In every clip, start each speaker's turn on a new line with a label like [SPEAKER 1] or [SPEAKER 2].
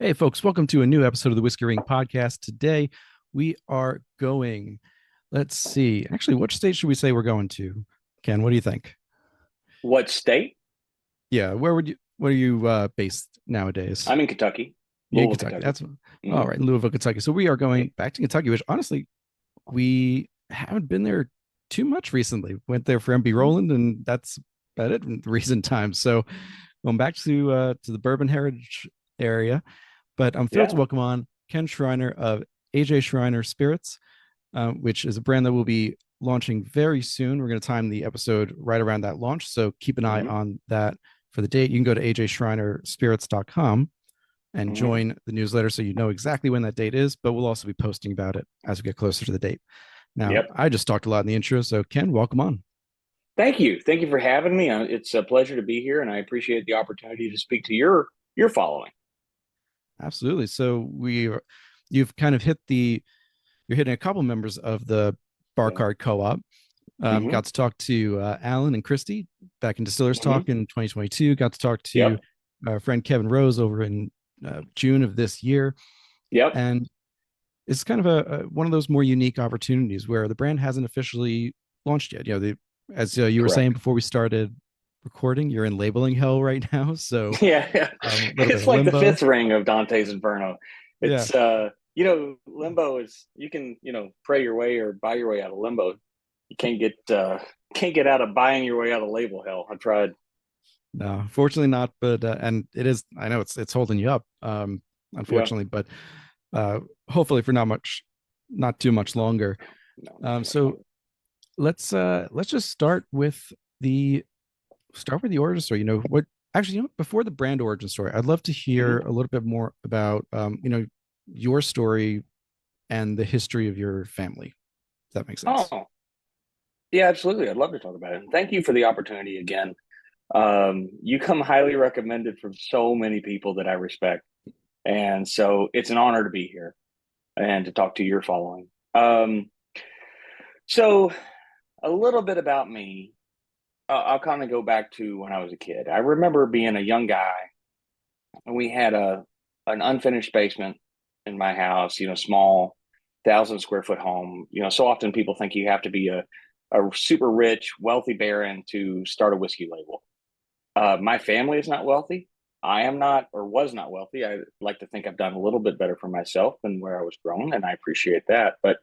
[SPEAKER 1] Hey, folks, welcome to a new episode of the Whiskey Ring podcast. Today, we are going, let's see, actually, which state should we say we're going to? Ken, what do you think?
[SPEAKER 2] What state?
[SPEAKER 1] Yeah, where are you based nowadays?
[SPEAKER 2] I'm in Kentucky,
[SPEAKER 1] You're in
[SPEAKER 2] Louisville,
[SPEAKER 1] Kentucky.
[SPEAKER 2] Kentucky.
[SPEAKER 1] That's
[SPEAKER 2] Hmm.
[SPEAKER 1] all right, Louisville, Kentucky. So we are going back to Kentucky, which honestly, we haven't been there too much recently. Went there for MB Roland, and that's about it in recent times. So going back to the Bourbon Heritage area. But I'm thrilled to
[SPEAKER 2] Yeah.
[SPEAKER 1] welcome on Ken Schreiner of AJ Schreiner Spirits, which is a brand that will be launching very soon. We're going to time the episode right around that launch. So keep an eye
[SPEAKER 2] Hmm.
[SPEAKER 1] on that for the date. You can go to ajschreinerspirits.com and
[SPEAKER 2] Hmm.
[SPEAKER 1] join the newsletter so you know exactly when that date is. But we'll also be posting about it as we get closer to the date. Now,
[SPEAKER 2] Yep.
[SPEAKER 1] I just talked a lot in the intro. So, Ken, welcome on.
[SPEAKER 2] Thank you. Thank you for having me. It's a pleasure to be here, and I appreciate the opportunity to speak to your following.
[SPEAKER 1] Absolutely. So, you've kind of you're hitting a couple members of the Bar
[SPEAKER 2] Yeah.
[SPEAKER 1] Card Co op.
[SPEAKER 2] Hmm.
[SPEAKER 1] Got to talk to Alan and Christy back in Distillers
[SPEAKER 2] Hmm.
[SPEAKER 1] Talk in 2022. Got to talk to
[SPEAKER 2] Yep.
[SPEAKER 1] our friend Kevin Rose over in June of this year.
[SPEAKER 2] Yep.
[SPEAKER 1] And it's kind of a one of those more unique opportunities where the brand hasn't officially launched yet. As you were saying
[SPEAKER 2] Correct.
[SPEAKER 1] before we started recording, you're in labeling hell right now. So
[SPEAKER 2] Yeah. Yeah.
[SPEAKER 1] a little bit
[SPEAKER 2] It's
[SPEAKER 1] of
[SPEAKER 2] like the
[SPEAKER 1] limbo.
[SPEAKER 2] fifth ring of Dante's Inferno.
[SPEAKER 1] Yeah.
[SPEAKER 2] Limbo is you can, pray your way or buy your way out of limbo. You can't get out of buying your way out of label hell. I tried.
[SPEAKER 1] No, fortunately not. But and it is. I know it's holding you up.
[SPEAKER 2] Yeah.
[SPEAKER 1] Unfortunately, but uh, hopefully for not too much longer.
[SPEAKER 2] No, not too much
[SPEAKER 1] So
[SPEAKER 2] longer.
[SPEAKER 1] let's just start with the origin story. What actually, before the brand origin story, I'd love to hear
[SPEAKER 2] Hmm.
[SPEAKER 1] a little bit more about your story and the history of your family. If that makes sense.
[SPEAKER 2] Oh, yeah, absolutely. I'd love to talk about it. And thank you for the opportunity again. You come highly recommended from so many people that I respect. And so it's an honor to be here and to talk to your following. So, a little bit about me. I'll kind of go back to when I was a kid. I remember being a young guy, and we had an unfinished basement in my house, small 1,000 square foot home. So often people think you have to be a super rich, wealthy baron to start a whiskey label. My family is not wealthy. I am not or was not wealthy. I like to think I've done a little bit better for myself than where I was grown, and I appreciate that. But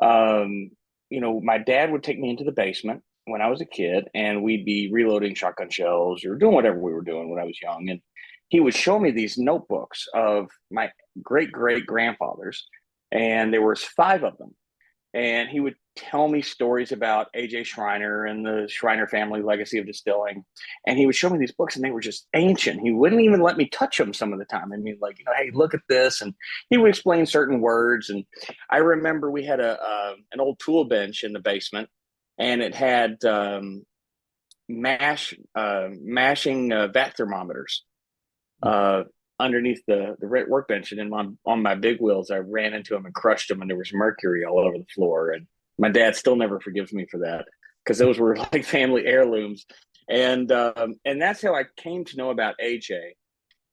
[SPEAKER 2] um, my dad would take me into the basement when I was a kid, and we'd be reloading shotgun shells or doing whatever we were doing when I was young. And he would show me these notebooks of my great great grandfathers, and there was five of them, and he would tell me stories about AJ Schreiner and the Schreiner family legacy of distilling. And he would show me these books, and they were just ancient. He wouldn't even let me touch them some of the time. I mean, like, hey, look at this, and he would explain certain words. And I remember we had a an old tool bench in the basement, and it had mashing vat thermometers uh, underneath the workbench, and then on my big wheels, I ran into them and crushed them, and there was mercury all over the floor. And my dad still never forgives me for that because those were like family heirlooms. And that's how I came to know about AJ.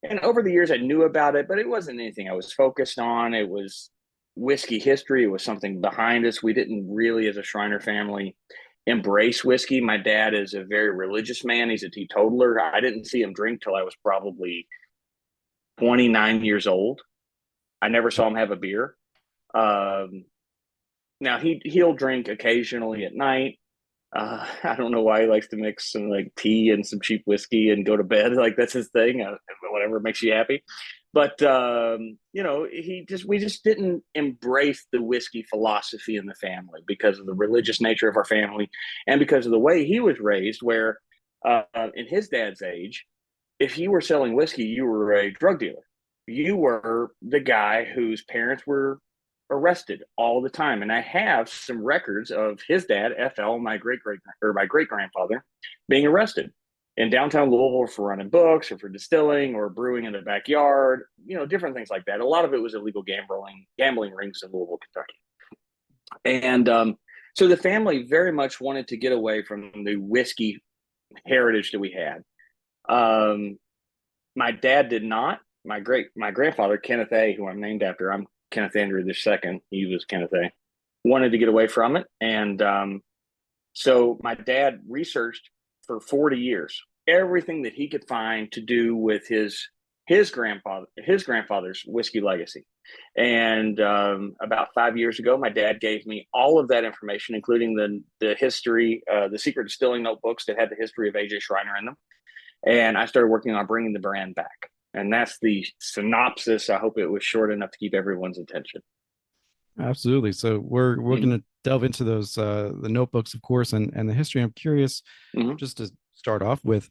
[SPEAKER 2] And over the years, I knew about it, but it wasn't anything I was focused on. It was whiskey history. It was something behind us. We didn't really, as a Schreiner family, embrace whiskey. My dad is a very religious man. He's a teetotaler. I didn't see him drink till I was probably 29 years old. I never saw him have a beer. Um, Now he'll drink occasionally at night. I don't know why he likes to mix some like tea and some cheap whiskey and go to bed. Like that's his thing. Whatever makes you happy. But we just didn't embrace the whiskey philosophy in the family because of the religious nature of our family and because of the way he was raised. Where in his dad's age, if you were selling whiskey, you were a drug dealer. You were the guy whose parents were arrested all the time. And I have some records of his dad, FL, my great grandfather, being arrested in downtown Louisville for running books or for distilling or brewing in the backyard, different things like that. A lot of it was illegal gambling rings in Louisville, Kentucky. And so the family very much wanted to get away from the whiskey heritage that we had. My dad did not. my grandfather, Kenneth A., who I'm named after, I'm Kenneth Andrew the second. He was Kenneth A. Wanted to get away from it. And so my dad researched for 40 years everything that he could find to do with his grandfather's whiskey legacy. And about 5 years ago, my dad gave me all of that information, including the history, the secret distilling notebooks that had the history of AJ Schreiner in them. And I started working on bringing the brand back. And that's the synopsis. I hope it was short enough to keep everyone's attention.
[SPEAKER 1] Absolutely. So we're
[SPEAKER 2] Mm-hmm.
[SPEAKER 1] going to delve into those the notebooks, of course, and the history. I'm curious,
[SPEAKER 2] Mm-hmm.
[SPEAKER 1] just to start off with,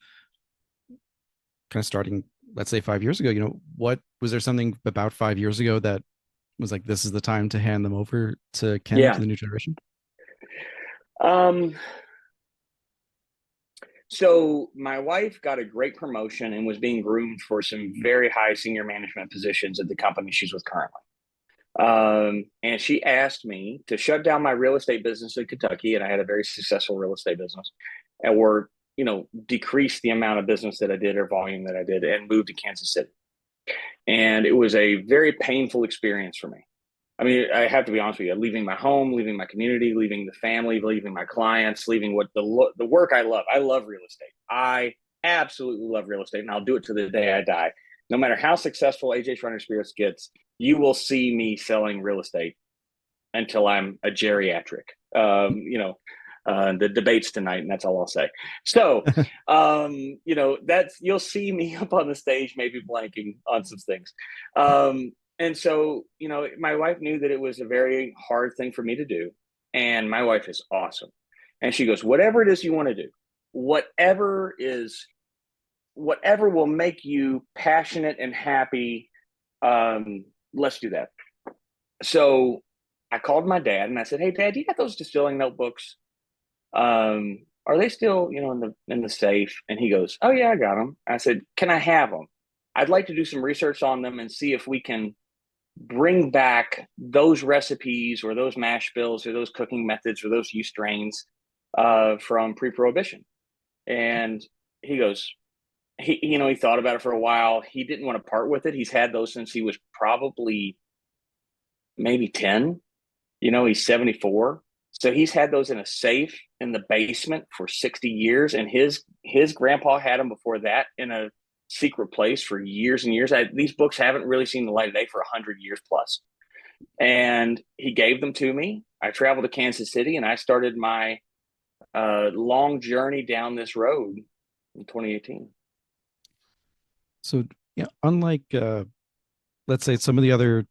[SPEAKER 1] kind of starting, let's say 5 years ago. What was there something about 5 years ago that was like, this is the time to hand them over to Ken, to
[SPEAKER 2] Yeah.
[SPEAKER 1] the new generation?
[SPEAKER 2] Um, so my wife got a great promotion and was being groomed for some very high senior management positions at the company she's with currently. And she asked me to shut down my real estate business in Kentucky, and I had a very successful real estate business, or decrease the amount of business that I did or volume that I did, and move to Kansas City. And it was a very painful experience for me. I mean, I have to be honest with you, leaving my home, leaving my community, leaving the family, leaving my clients, leaving what the work I love. I love real estate. I absolutely love real estate, and I'll do it to the day I die. No matter how successful AJ Schreiner Spirits gets, you will see me selling real estate until I'm a geriatric. The debates tonight, and that's all I'll say. So, that's you'll see me up on the stage, maybe blanking on some things. And so, my wife knew that it was a very hard thing for me to do. And my wife is awesome. And she goes, whatever it is you want to do, whatever will make you passionate and happy, let's do that. So I called my dad and I said, hey, Dad, you got those distilling notebooks? Are they still, in the safe? And he goes, oh yeah, I got them. I said, can I have them? I'd like to do some research on them and see if we can bring back those recipes or those mash bills or those cooking methods or those yeast strains from pre-prohibition. And he goes, he thought about it for a while. He didn't want to part with it. He's had those since he was probably maybe 10. He's 74. So he's had those in a safe in the basement for 60 years. And his grandpa had them before that in a secret place for years and years. These books haven't really seen the light of day for 100 years plus. And he gave them to me. I traveled to Kansas City and I started my long journey down this road in 2018.
[SPEAKER 1] So, yeah, unlike, let's say, some of the other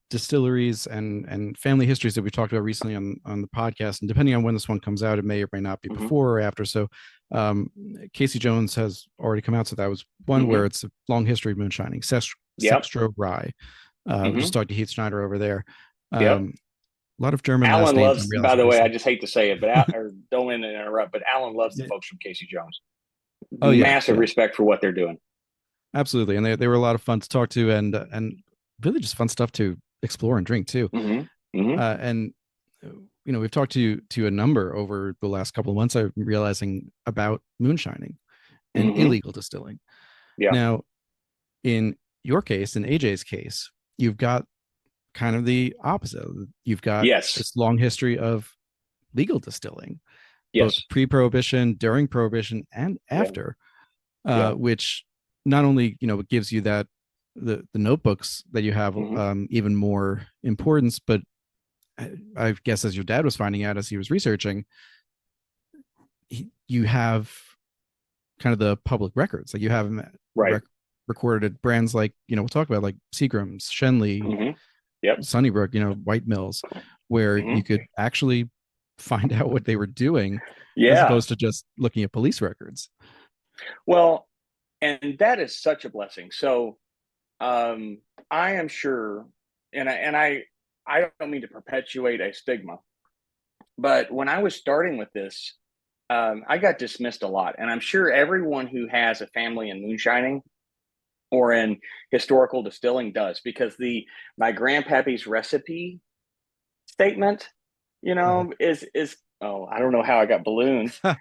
[SPEAKER 1] distilleries and family histories that we talked about recently on the podcast, and depending on when this one comes out, it may or may not be before or after. So Casey Jones has already come out, so that was one where it's a long history of moonshining, Sextro Rye. Just talked to Heath Schneider over there. A lot of German last
[SPEAKER 2] Alan
[SPEAKER 1] names.
[SPEAKER 2] loves, by the way, I just hate to say it, but or don't interrupt, but Alan loves the folks from Casey Jones.
[SPEAKER 1] Oh yeah,
[SPEAKER 2] massive respect for what they're doing.
[SPEAKER 1] Absolutely, and they were a lot of fun to talk to, and really just fun stuff to explore and drink too. And we've talked to a number over the last couple of months. I'm realizing about moonshining and illegal distilling.
[SPEAKER 2] Yeah.
[SPEAKER 1] Now, in your case, in AJ's case, you've got kind of the opposite. You've got this long history of legal distilling, both pre-prohibition, during prohibition, and after, which not only it gives you that the notebooks that you have even more importance, but I guess as your dad was finding out as he was researching, you have kind of the public records, like you have recorded at brands like we'll talk about like Seagram's, Shenley, Sunnybrook, White Mills, where you could actually find out what they were doing as opposed to just looking at police records.
[SPEAKER 2] Well, and that is such a blessing. So I am sure, and I don't mean to perpetuate a stigma, but when I was starting with this, I got dismissed a lot. And I'm sure everyone who has a family in moonshining or in historical distilling does, because my grandpappy's recipe statement, is Oh, I don't know how I got balloons. But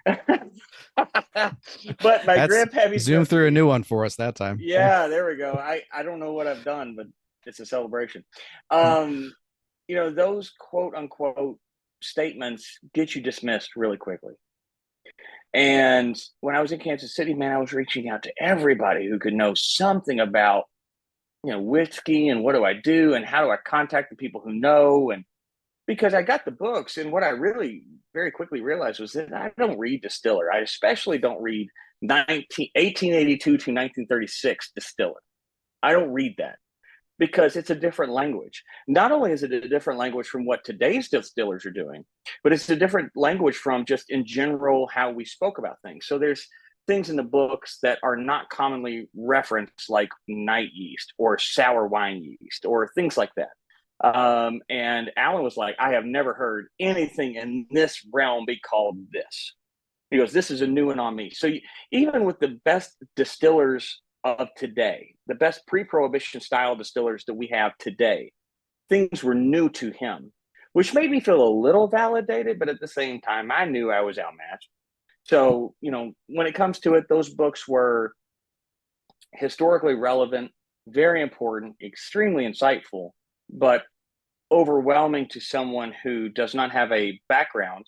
[SPEAKER 2] my
[SPEAKER 1] That's
[SPEAKER 2] grandpappy
[SPEAKER 1] zoom
[SPEAKER 2] said to
[SPEAKER 1] through a
[SPEAKER 2] me,
[SPEAKER 1] new one for us that time.
[SPEAKER 2] yeah, there we go. I don't know what I've done, but it's a celebration. Um, those quote unquote statements get you dismissed really quickly. And when I was in Kansas City, man, I was reaching out to everybody who could know something about, whiskey and what do I do and how do I contact the people who know. And because I got the books, and what I really very quickly realized was that I don't read distiller. I especially don't read 1882 to 1936 distiller. I don't read that because it's a different language. Not only is it a different language from what today's distillers are doing, but it's a different language from just in general how we spoke about things. So there's things in the books that are not commonly referenced, like night yeast or sour wine yeast or things like that. And Alan was like, I have never heard anything in this realm be called this. He goes, this is a new one on me. So even with the best distillers of today, the best pre-prohibition style distillers that we have today, things were new to him, which made me feel a little validated, but at the same time, I knew I was outmatched. So, when it comes to it, those books were historically relevant, very important, extremely insightful, but overwhelming to someone who does not have a background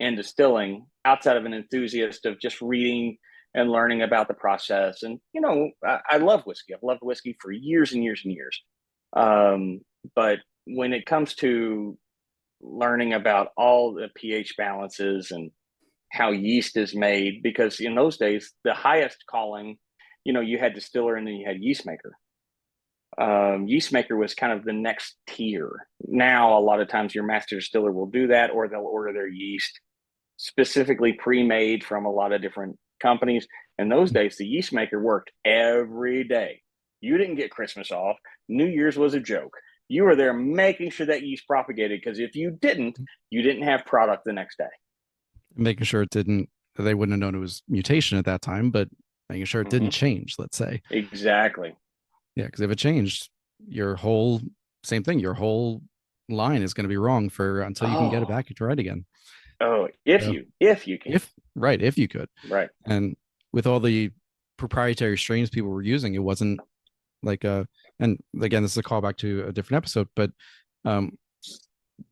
[SPEAKER 2] in distilling outside of an enthusiast of just reading and learning about the process. And, I love whiskey. I've loved whiskey for years and years and years. But when it comes to learning about all the pH balances and how yeast is made, because in those days, the highest calling, you had distiller and then you had yeast maker. Yeast maker was kind of the next tier. Now, a lot of times your master distiller will do that, or they'll order their yeast specifically pre-made from a lot of different companies. In those days, the yeast maker worked every day. You didn't get Christmas off. New Year's was a joke. You were there making sure that yeast propagated, because if you didn't, you didn't have product the next day.
[SPEAKER 1] Making sure it didn't, they wouldn't have known it was mutation at that time, but making sure it didn't
[SPEAKER 2] Mm-hmm.
[SPEAKER 1] change, let's say.
[SPEAKER 2] Exactly.
[SPEAKER 1] Yeah, because if it changed, your whole same thing, your whole line is going to be wrong for until you can get it
[SPEAKER 2] Oh,
[SPEAKER 1] back to right again.
[SPEAKER 2] oh, if
[SPEAKER 1] So
[SPEAKER 2] you can.
[SPEAKER 1] if right, if you could.
[SPEAKER 2] Right.
[SPEAKER 1] And with all the proprietary strains people were using, it wasn't like and again, this is a callback to a different episode, but um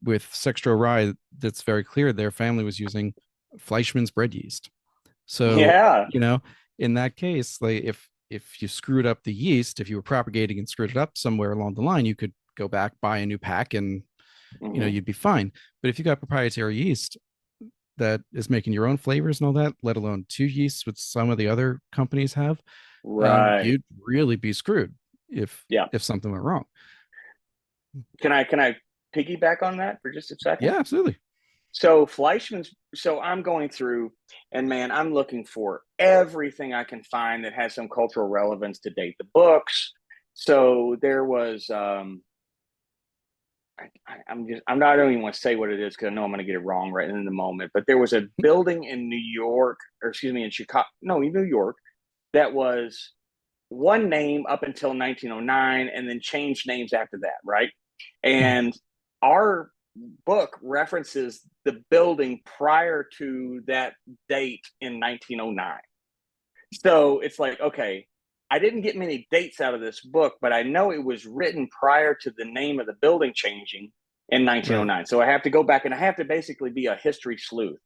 [SPEAKER 1] with Sextro Rye, that's very clear their family was using Fleischmann's bread yeast. So,
[SPEAKER 2] Yeah.
[SPEAKER 1] in that case, like if you screwed up the yeast, if you were propagating and screwed it up somewhere along the line, you could go back, buy a new pack, and
[SPEAKER 2] Mm-hmm.
[SPEAKER 1] you'd be fine. But if you got proprietary yeast that is making your own flavors and all that, let alone two yeasts, which some of the other companies have,
[SPEAKER 2] Right.
[SPEAKER 1] you'd really be screwed if
[SPEAKER 2] Yeah.
[SPEAKER 1] something went wrong.
[SPEAKER 2] Can I piggyback on that for just a second?
[SPEAKER 1] Yeah, absolutely.
[SPEAKER 2] So Fleischmann's, so I'm going through, and man, I'm looking for everything I can find that has some cultural relevance to date the books. So there was, I don't even want to say what it is because I know I'm going to get it wrong right in the moment. But there was a building in New York, or excuse me, in Chicago, no, in New York, that was one name up until 1909, and then changed names after that, right? And our book references the building prior to that date in 1909. So it's like, okay, I didn't get many dates out of this book, but I know it was written prior to the name of the building changing in
[SPEAKER 1] Right.
[SPEAKER 2] 1909. So I have to go back and I have to basically be a history sleuth.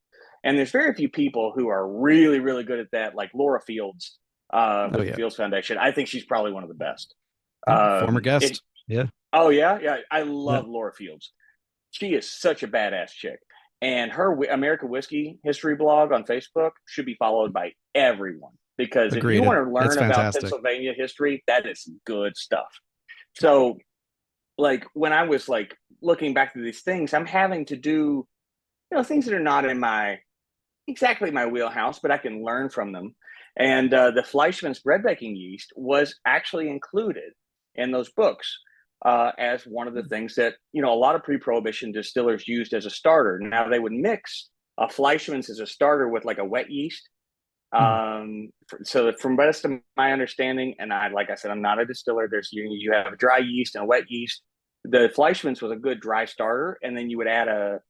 [SPEAKER 2] And there's very few people who are really, really good at that, like Laura Fields
[SPEAKER 1] Oh
[SPEAKER 2] with the
[SPEAKER 1] yeah.
[SPEAKER 2] Fields Foundation. I think she's probably one of the best.
[SPEAKER 1] Yeah. Former
[SPEAKER 2] It,
[SPEAKER 1] guest. Yeah.
[SPEAKER 2] oh, yeah. Yeah. I
[SPEAKER 1] Yeah.
[SPEAKER 2] love Laura Fields. She is such a badass chick. And her American Whiskey History blog on Facebook should be followed by everyone, because if you
[SPEAKER 1] Agreed.
[SPEAKER 2] want to
[SPEAKER 1] It's
[SPEAKER 2] learn about
[SPEAKER 1] fantastic.
[SPEAKER 2] Pennsylvania history, that is good stuff. So, like, when I was like looking back to these things, I'm having to do, things that are not in my exactly my wheelhouse, but I can learn from them. And the Fleischmann's bread baking yeast was actually included in those books as one of the things that, a lot of pre-prohibition distillers used as a starter. Now they would mix a Fleischmann's as a starter with like a wet yeast.
[SPEAKER 1] Hmm.
[SPEAKER 2] So from best of my understanding, and like I said, I'm not a distiller. You have a dry yeast and a wet yeast. The Fleischmann's was a good dry starter, and then you would add if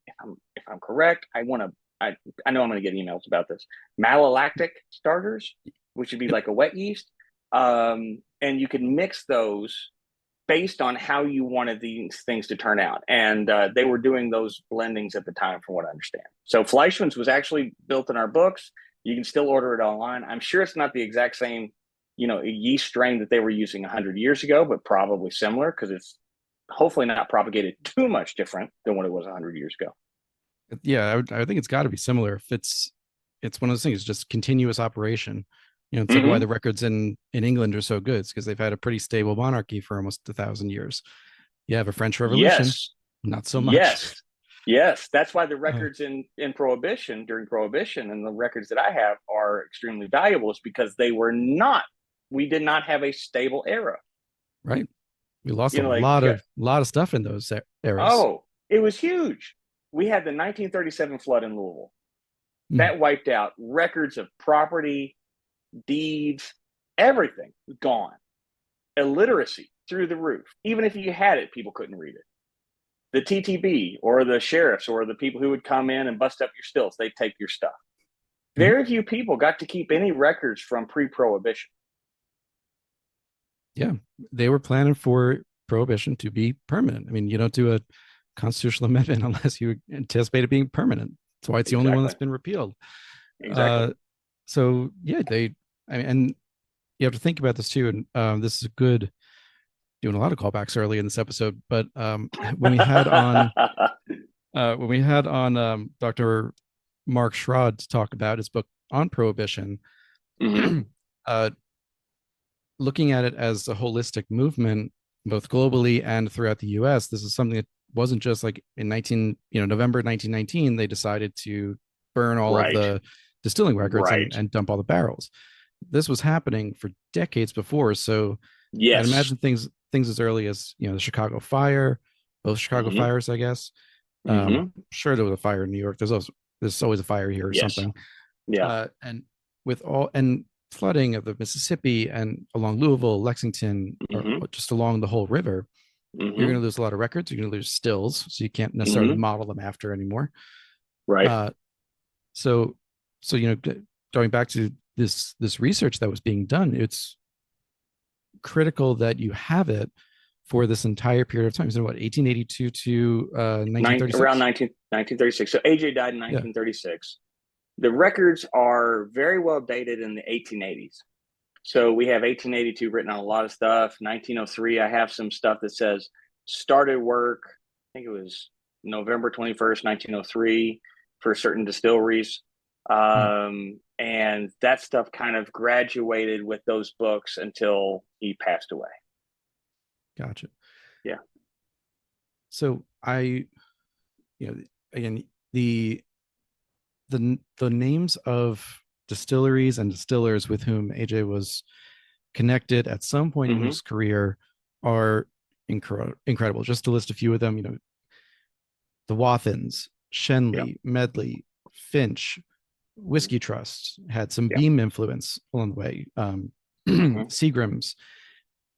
[SPEAKER 2] if I'm correct, I know I'm going to get emails about this. Malolactic starters, which would be
[SPEAKER 1] Yep.
[SPEAKER 2] like a wet yeast, and you can mix those based on how you wanted these things to turn out. And they were doing those blendings at the time, from what I understand. So Fleischmann's was actually built in our books. You can still order it online. I'm sure it's not the exact same, yeast strain that they were using 100 years ago, but probably similar, because it's hopefully not propagated too much different than what it was 100 years ago.
[SPEAKER 1] Yeah, I think it's got to be similar. If it's one of those things, just continuous operation. It's like why
[SPEAKER 2] Mm-hmm.
[SPEAKER 1] the records in England are so good. It's because they've had a pretty stable monarchy for almost 1,000 years. You have a French Revolution,
[SPEAKER 2] Yes.
[SPEAKER 1] not so much.
[SPEAKER 2] Yes. Yes. That's why the
[SPEAKER 1] Uh,
[SPEAKER 2] records in Prohibition, during Prohibition, and the records that I have are extremely valuable, is because we did not have a stable era.
[SPEAKER 1] right. We lost a
[SPEAKER 2] Like,
[SPEAKER 1] lot of stuff in those eras.
[SPEAKER 2] oh, it was huge. We had the 1937 flood in Louisville
[SPEAKER 1] Mm.
[SPEAKER 2] that wiped out records of property, deeds, everything gone. Illiteracy through the roof. Even if you had it, people couldn't read it. The TTB or the sheriffs or the people who would come in and bust up your stills, they'd take your stuff.
[SPEAKER 1] Mhm.
[SPEAKER 2] Very few people got to keep any records from pre-Prohibition.
[SPEAKER 1] Yeah, they were planning for prohibition to be permanent. I mean, you don't do a constitutional amendment unless you anticipate it being permanent. That's why it's the only one
[SPEAKER 2] Exactly.
[SPEAKER 1] that's been repealed.
[SPEAKER 2] Exactly.
[SPEAKER 1] Uh, so yeah, and you have to think about this too. And this is a good doing a lot of callbacks early in this episode. But when we had on Dr. Mark Schrod to talk about his book on prohibition,
[SPEAKER 2] Mm-hmm.
[SPEAKER 1] uh, looking at it as a holistic movement, both globally and throughout the U.S., this is something that wasn't just like in November 1919, they decided to burn all of
[SPEAKER 2] Right.
[SPEAKER 1] the distilling records
[SPEAKER 2] Right.
[SPEAKER 1] and dump all the barrels. This was happening for decades before. So I'd
[SPEAKER 2] Yes.
[SPEAKER 1] imagine things as early as the Chicago fire, both Chicago
[SPEAKER 2] Mm-hmm.
[SPEAKER 1] fires, I guess.
[SPEAKER 2] Mm-hmm.
[SPEAKER 1] Sure, there was a fire in New York. There's always a fire here or
[SPEAKER 2] Yes.
[SPEAKER 1] something.
[SPEAKER 2] Yeah.
[SPEAKER 1] And with all and flooding of the Mississippi and along Louisville, Lexington, or
[SPEAKER 2] Mm-hmm.
[SPEAKER 1] just along the whole river, you're
[SPEAKER 2] Mm-hmm.
[SPEAKER 1] going to lose a lot of records. You're going to lose stills, so you can't necessarily
[SPEAKER 2] Mm-hmm.
[SPEAKER 1] model them after anymore.
[SPEAKER 2] Right.
[SPEAKER 1] Uh, so, going back to this research that was being done, it's critical that you have it for this entire period of time. So what, 1882 to
[SPEAKER 2] Around
[SPEAKER 1] 1936?
[SPEAKER 2] 1936. So AJ died in
[SPEAKER 1] Yeah.
[SPEAKER 2] 1936. The records are very well dated in the 1880s. So we have 1882 written on a lot of stuff. 1903, I have some stuff that says started work. I think it was November 21st, 1903, for certain distilleries.
[SPEAKER 1] Hmm.
[SPEAKER 2] And that stuff kind of graduated with those books until he passed away.
[SPEAKER 1] Gotcha.
[SPEAKER 2] Yeah.
[SPEAKER 1] So again, the the names of distilleries and distillers with whom AJ was connected at some point in
[SPEAKER 2] Mm-hmm.
[SPEAKER 1] his career are incredible. Just to list a few of them, the Wathans,
[SPEAKER 2] Yeah.
[SPEAKER 1] Shenley, Medley, Finch, Whiskey Trust had some
[SPEAKER 2] Yeah.
[SPEAKER 1] Beam influence along the way.
[SPEAKER 2] Mm-hmm.
[SPEAKER 1] Seagram's,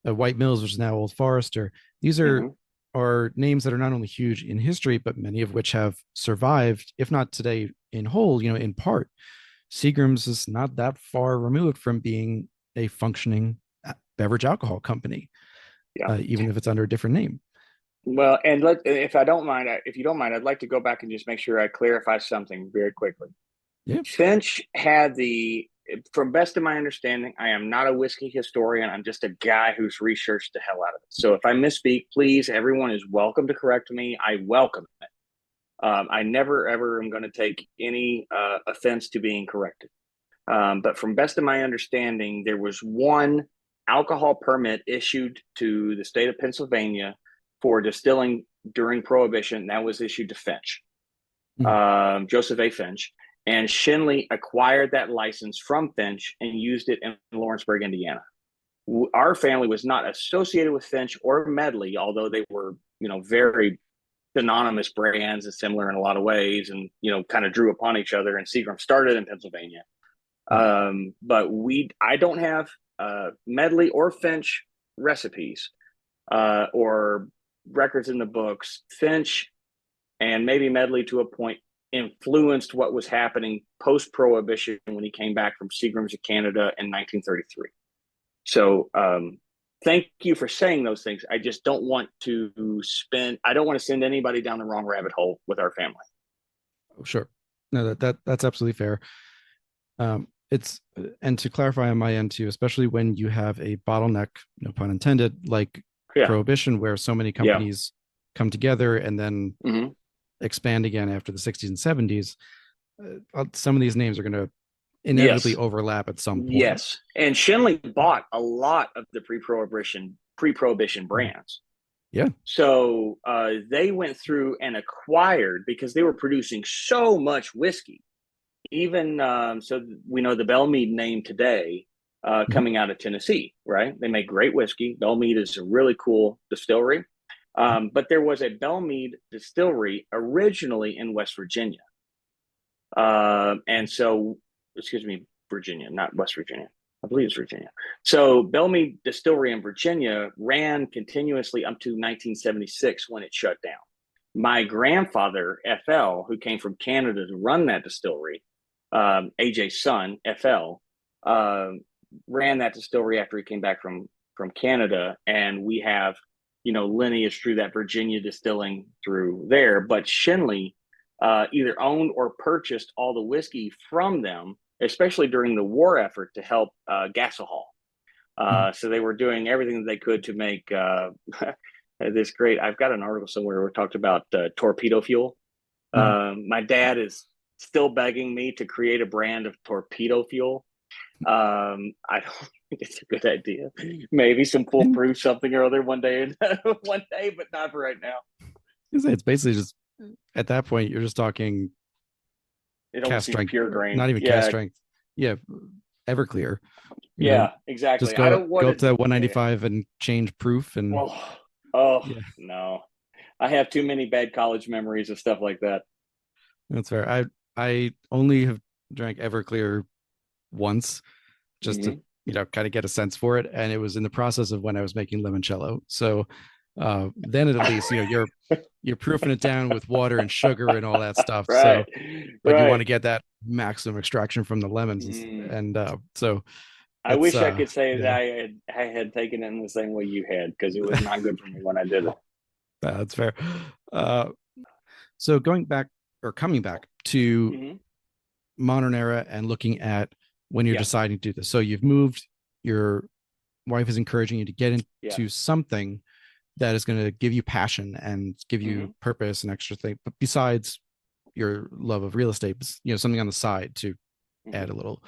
[SPEAKER 1] White Mills, which is now Old Forester. These are
[SPEAKER 2] Mm-hmm.
[SPEAKER 1] are names that are not only huge in history, but many of which have survived, if not today in whole, in part. Seagram's is not that far removed from being a functioning beverage alcohol company,
[SPEAKER 2] Yeah.
[SPEAKER 1] even if it's under a different name.
[SPEAKER 2] Well, and if you don't mind, I'd like to go back and just make sure I clarify something very quickly.
[SPEAKER 1] Yeah.
[SPEAKER 2] Finch had from best of my understanding, I am not a whiskey historian. I'm just a guy who's researched the hell out of it. So if I misspeak, please, everyone is welcome to correct me. I welcome it. I never, ever am going to take any offense to being corrected. But from best of my understanding, there was one alcohol permit issued to the state of Pennsylvania for distilling during Prohibition. That was issued to Finch, Joseph A. Finch. And Shenley acquired that license from Finch and used it in Lawrenceburg, Indiana. Our family was not associated with Finch or Medley, although they were, very synonymous brands and similar in a lot of ways, and kind of drew upon each other. And Seagram started in Pennsylvania, but I don't have Medley or Finch recipes or records in the books. Finch and maybe Medley to a point influenced what was happening post Prohibition when he came back from Seagram's of Canada in 1933. So thank you for saying those things. I just don't want to I don't want to send anybody down the wrong rabbit hole with our family.
[SPEAKER 1] Oh, sure. No, that's absolutely fair. It's and to clarify on my end too, especially when you have a bottleneck, no pun intended, like
[SPEAKER 2] Yeah.
[SPEAKER 1] Prohibition, where so many
[SPEAKER 2] Yeah.
[SPEAKER 1] companies come together and then
[SPEAKER 2] Mm-hmm.
[SPEAKER 1] expand again after the 60s and 70s. Some of these names are going to inevitably
[SPEAKER 2] Yes.
[SPEAKER 1] overlap at some point.
[SPEAKER 2] Yes. And Shinley bought a lot of the pre-prohibition brands.
[SPEAKER 1] Yeah.
[SPEAKER 2] So they went through and acquired, because they were producing so much whiskey. Even so, we know the Bellmead name today coming out of Tennessee, right? They make great whiskey. Bellmead is a really cool distillery. But there was a Bellmead distillery originally in West Virginia. And so, excuse me, Virginia, not West Virginia. I believe it's Virginia. So Bellmead Distillery in Virginia ran continuously up to 1976 when it shut down. My grandfather, FL, who came from Canada to run that distillery, AJ's son, FL, ran that distillery after he came back from Canada. And we have, lineage through that Virginia distilling through there. But Shinley either owned or purchased all the whiskey from them, especially during the war effort to help Gasohol. So they were doing everything that they could to make this great. I've got an article somewhere where we talked about torpedo fuel. My dad is still begging me to create a brand of torpedo fuel. I don't think it's a good idea. Maybe some foolproof something or other one day, but not for right now.
[SPEAKER 1] It's basically just at that point you're just talking
[SPEAKER 2] It
[SPEAKER 1] cast
[SPEAKER 2] almost needs
[SPEAKER 1] strength,
[SPEAKER 2] pure grain.
[SPEAKER 1] not even cast strength. Yeah, Everclear.
[SPEAKER 2] Yeah, exactly.
[SPEAKER 1] Just
[SPEAKER 2] I
[SPEAKER 1] go
[SPEAKER 2] don't want
[SPEAKER 1] up to 195 and change proof and.
[SPEAKER 2] Yeah. No, I have too many bad college memories of stuff like that.
[SPEAKER 1] That's fair. I only have drank Everclear once, just to kind of get a sense for it, and it was in the process of when I was making limoncello. So then at least you're proofing it down with water and sugar and all that stuff.
[SPEAKER 2] Right.
[SPEAKER 1] But you want to get that maximum extraction from the lemons, and so
[SPEAKER 2] I wish I could say that I had taken it in the same way you had, because it was not good for me when I did it.
[SPEAKER 1] That's fair. So coming back to modern era and looking at when you're deciding to do this. So you've moved, your wife is encouraging you to get into something that is going to give you passion and give you purpose and extra thing. But besides your love of real estate, something on the side to add a little.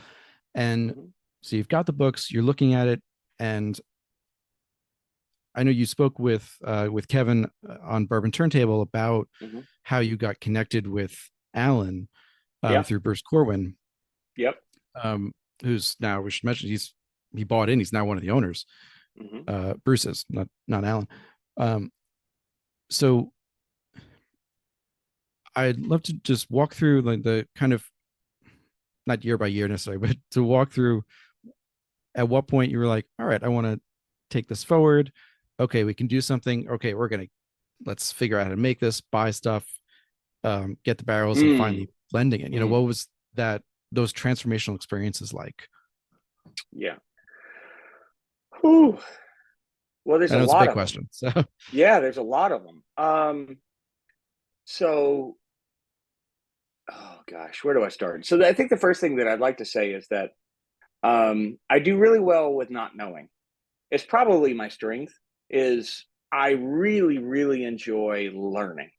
[SPEAKER 1] And so you've got the books, you're looking at it, and I know you spoke with Kevin on Bourbon Turntable about how you got connected with Alan through Bruce Corwin.
[SPEAKER 2] Yep.
[SPEAKER 1] Who's now, we should mention, he bought in. He's now one of the owners. Bruce is not Alan. So I'd love to just walk through like the kind of, not year by year necessarily, but to walk through at what point you were like, all right, I want to take this forward. Okay, we can do something. Okay, let's figure out how to make this, buy stuff, get the barrels and finally blending it. What was those transformational experiences like?
[SPEAKER 2] Yeah. Whew. Well, there's a lot of
[SPEAKER 1] question. So
[SPEAKER 2] yeah, there's a lot of them. So, oh gosh, where do I start? So I think the first thing that I'd like to say is that I do really well with not knowing. It's probably my strength. Is I really, really enjoy learning.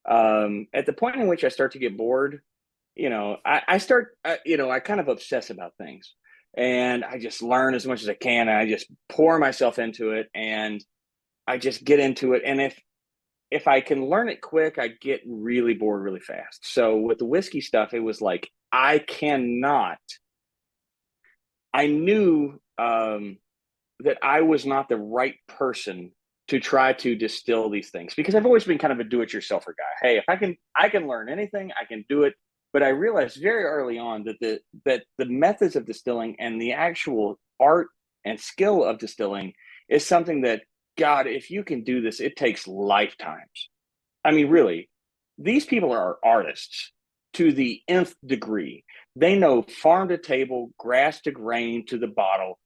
[SPEAKER 2] At the point in which I start to get bored, I start, I kind of obsess about things, and I just learn as much as I can. And I just pour myself into it, and I just get into it. And if I can learn it quick, I get really bored really fast. So with the whiskey stuff, it was like I knew that I was not the right person to try to distill these things, because I've always been kind of a do-it-yourselfer guy. Hey, if I can learn anything, I can do it. But I realized very early on that the methods of distilling and the actual art and skill of distilling is something that, God, if you can do this, it takes lifetimes. I mean, really, these people are artists to the nth degree. They know farm to table, grass to grain to the bottle,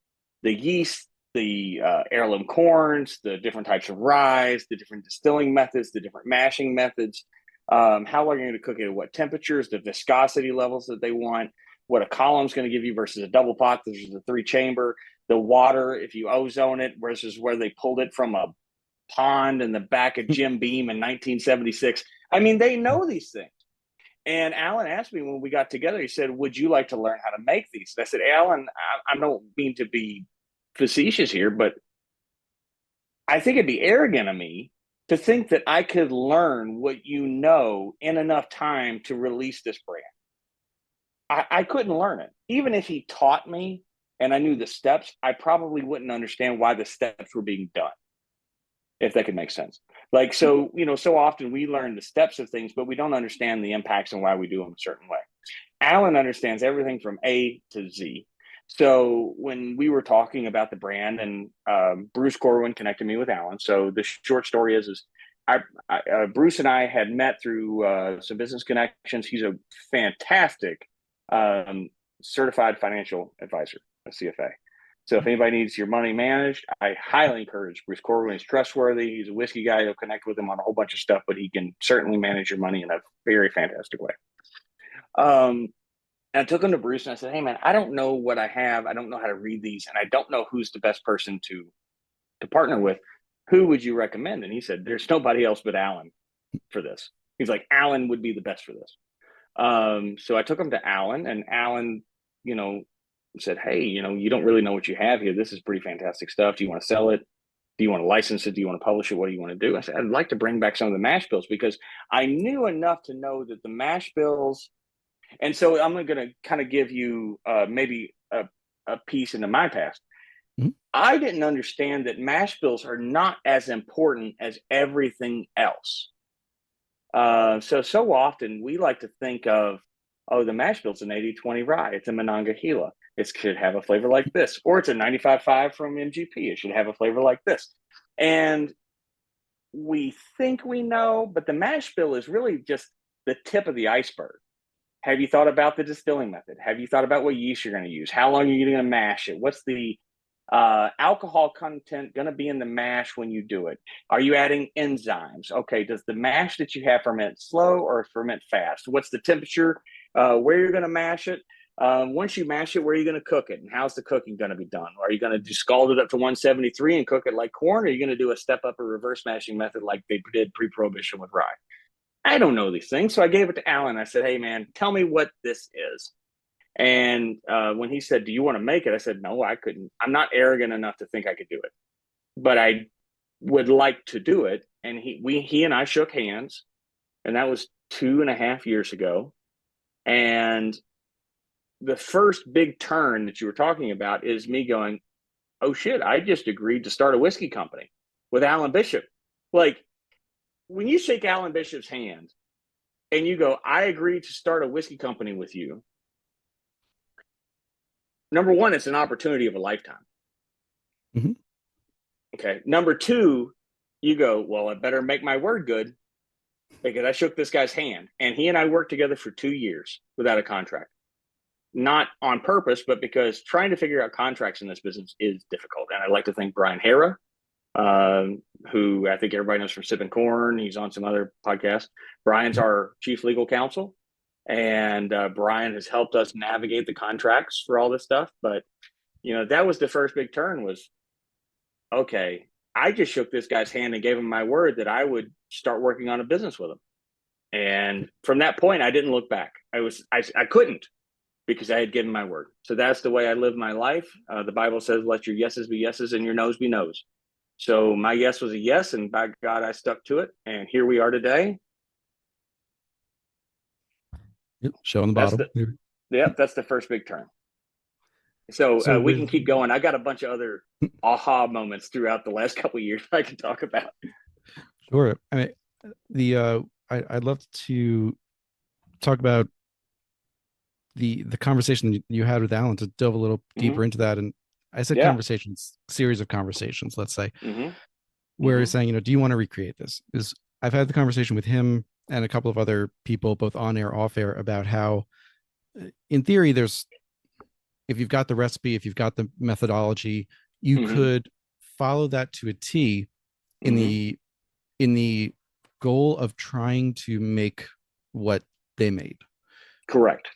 [SPEAKER 2] the yeast, the heirloom corns, the different types of rye, the different distilling methods, the different mashing methods, how long you're going to cook it at what temperatures, the viscosity levels that they want, what a column's going to give you versus a double pot versus a three chamber, the water, if you ozone it versus where they pulled it from a pond in the back of Jim Beam in 1976. I mean, they know these things. And Alan asked me when we got together, he said, would you like to learn how to make these? And I said, Alan, I don't mean to be facetious here, but I think it'd be arrogant of me to think that I could learn what you know in enough time to release this brand. I couldn't learn it. Even if he taught me and I knew the steps, I probably wouldn't understand why the steps were being done, if that could make sense. Like, so, so often we learn the steps of things, but we don't understand the impacts and why we do them a certain way. Alan understands everything from A to Z. So when we were talking about the brand, and Bruce Corwin connected me with Alan. So the short story is Bruce and I had met through some business connections. He's a fantastic certified financial advisor, a CFA. So if anybody needs your money managed, I highly encourage Bruce Corwin. He's trustworthy. He's a whiskey guy. You'll connect with him on a whole bunch of stuff, but he can certainly manage your money in a very fantastic way. And I took him to Bruce and I said, hey, man, I don't know what I have. I don't know how to read these. And I don't know who's the best person to partner with. Who would you recommend? And he said, there's nobody else but Alan for this. He's like, Alan would be the best for this. So I took him to Alan, and Alan, said, hey, you don't really know what you have here. This is pretty fantastic stuff. Do you want to sell it? Do you want to license it? Do you want to publish it? What do you want to do? I said, I'd like to bring back some of the mash bills, because I knew enough to know that the mash bills. And so I'm going to kind of give you maybe a piece into my past. Mm-hmm. I didn't understand that mash bills are not as important as everything else. So often we like to think of, the mash bill's an 80-20 rye. It's a Monongahela. It should have a flavor like this. Or it's a 95.5 from MGP. It should have a flavor like this. And we think we know, but the mash bill is really just the tip of the iceberg. Have you thought about the distilling method? Have you thought about what yeast you're going to use? How long are you going to mash it? What's the alcohol content going to be in the mash when you do it? Are you adding enzymes? Okay, does the mash that you have ferment slow or ferment fast? What's the temperature? Where you're going to mash it? Once you mash it, where are you going to cook it? And how's the cooking going to be done? Are you going to just scald it up to 173 and cook it like corn? Or are you going to do a step up or reverse mashing method like they did pre-Prohibition with rye? I don't know these things. So I gave it to Alan. I said, hey, man, tell me what this is. And when he said, do you want to make it? I said, no, I couldn't. I'm not arrogant enough to think I could do it, but I would like to do it. And he and I shook hands, and that was 2.5 years ago. And the first big turn that you were talking about is me going, oh shit, I just agreed to start a whiskey company with Alan Bishop. Like, when you shake Alan Bishop's hand and you go, I agreed to start a whiskey company with you, number one, it's an opportunity of a lifetime. Mm-hmm. Okay. Number two, you go, well, I better make my word good, because I shook this guy's hand, and he and I worked together for 2 years without a contract. Not on purpose, but because trying to figure out contracts in this business is difficult. And I'd like to thank Brian Hara, who I think everybody knows from Sipping Corn. He's on some other podcasts. Brian's our chief legal counsel. And Brian has helped us navigate the contracts for all this stuff. But, that was the first big turn was, okay, I just shook this guy's hand and gave him my word that I would start working on a business with him. And from that point, I didn't look back. I couldn't, because I had given my word. So that's the way I live my life. The Bible says, let your yeses be yeses and your noes be noes. So my yes was a yes, and by God, I stuck to it. And here we are today.
[SPEAKER 1] Yep, showing the bottom.
[SPEAKER 2] That's the first big turn. So we can keep going. I got a bunch of other aha moments throughout the last couple of years I can talk about.
[SPEAKER 1] Sure. I mean, I'd love to talk about the conversation you had with Alan, to delve a little deeper into that. And I said conversations, series of conversations, let's say, where he's saying, do you want to recreate this? I've had the conversation with him and a couple of other people, both on air, off air, about how, in theory, there's if you've got the recipe, if you've got the methodology, you
[SPEAKER 2] Hmm.
[SPEAKER 1] could follow that to a T in
[SPEAKER 2] Hmm.
[SPEAKER 1] the goal of trying to make what they made.
[SPEAKER 2] Correct.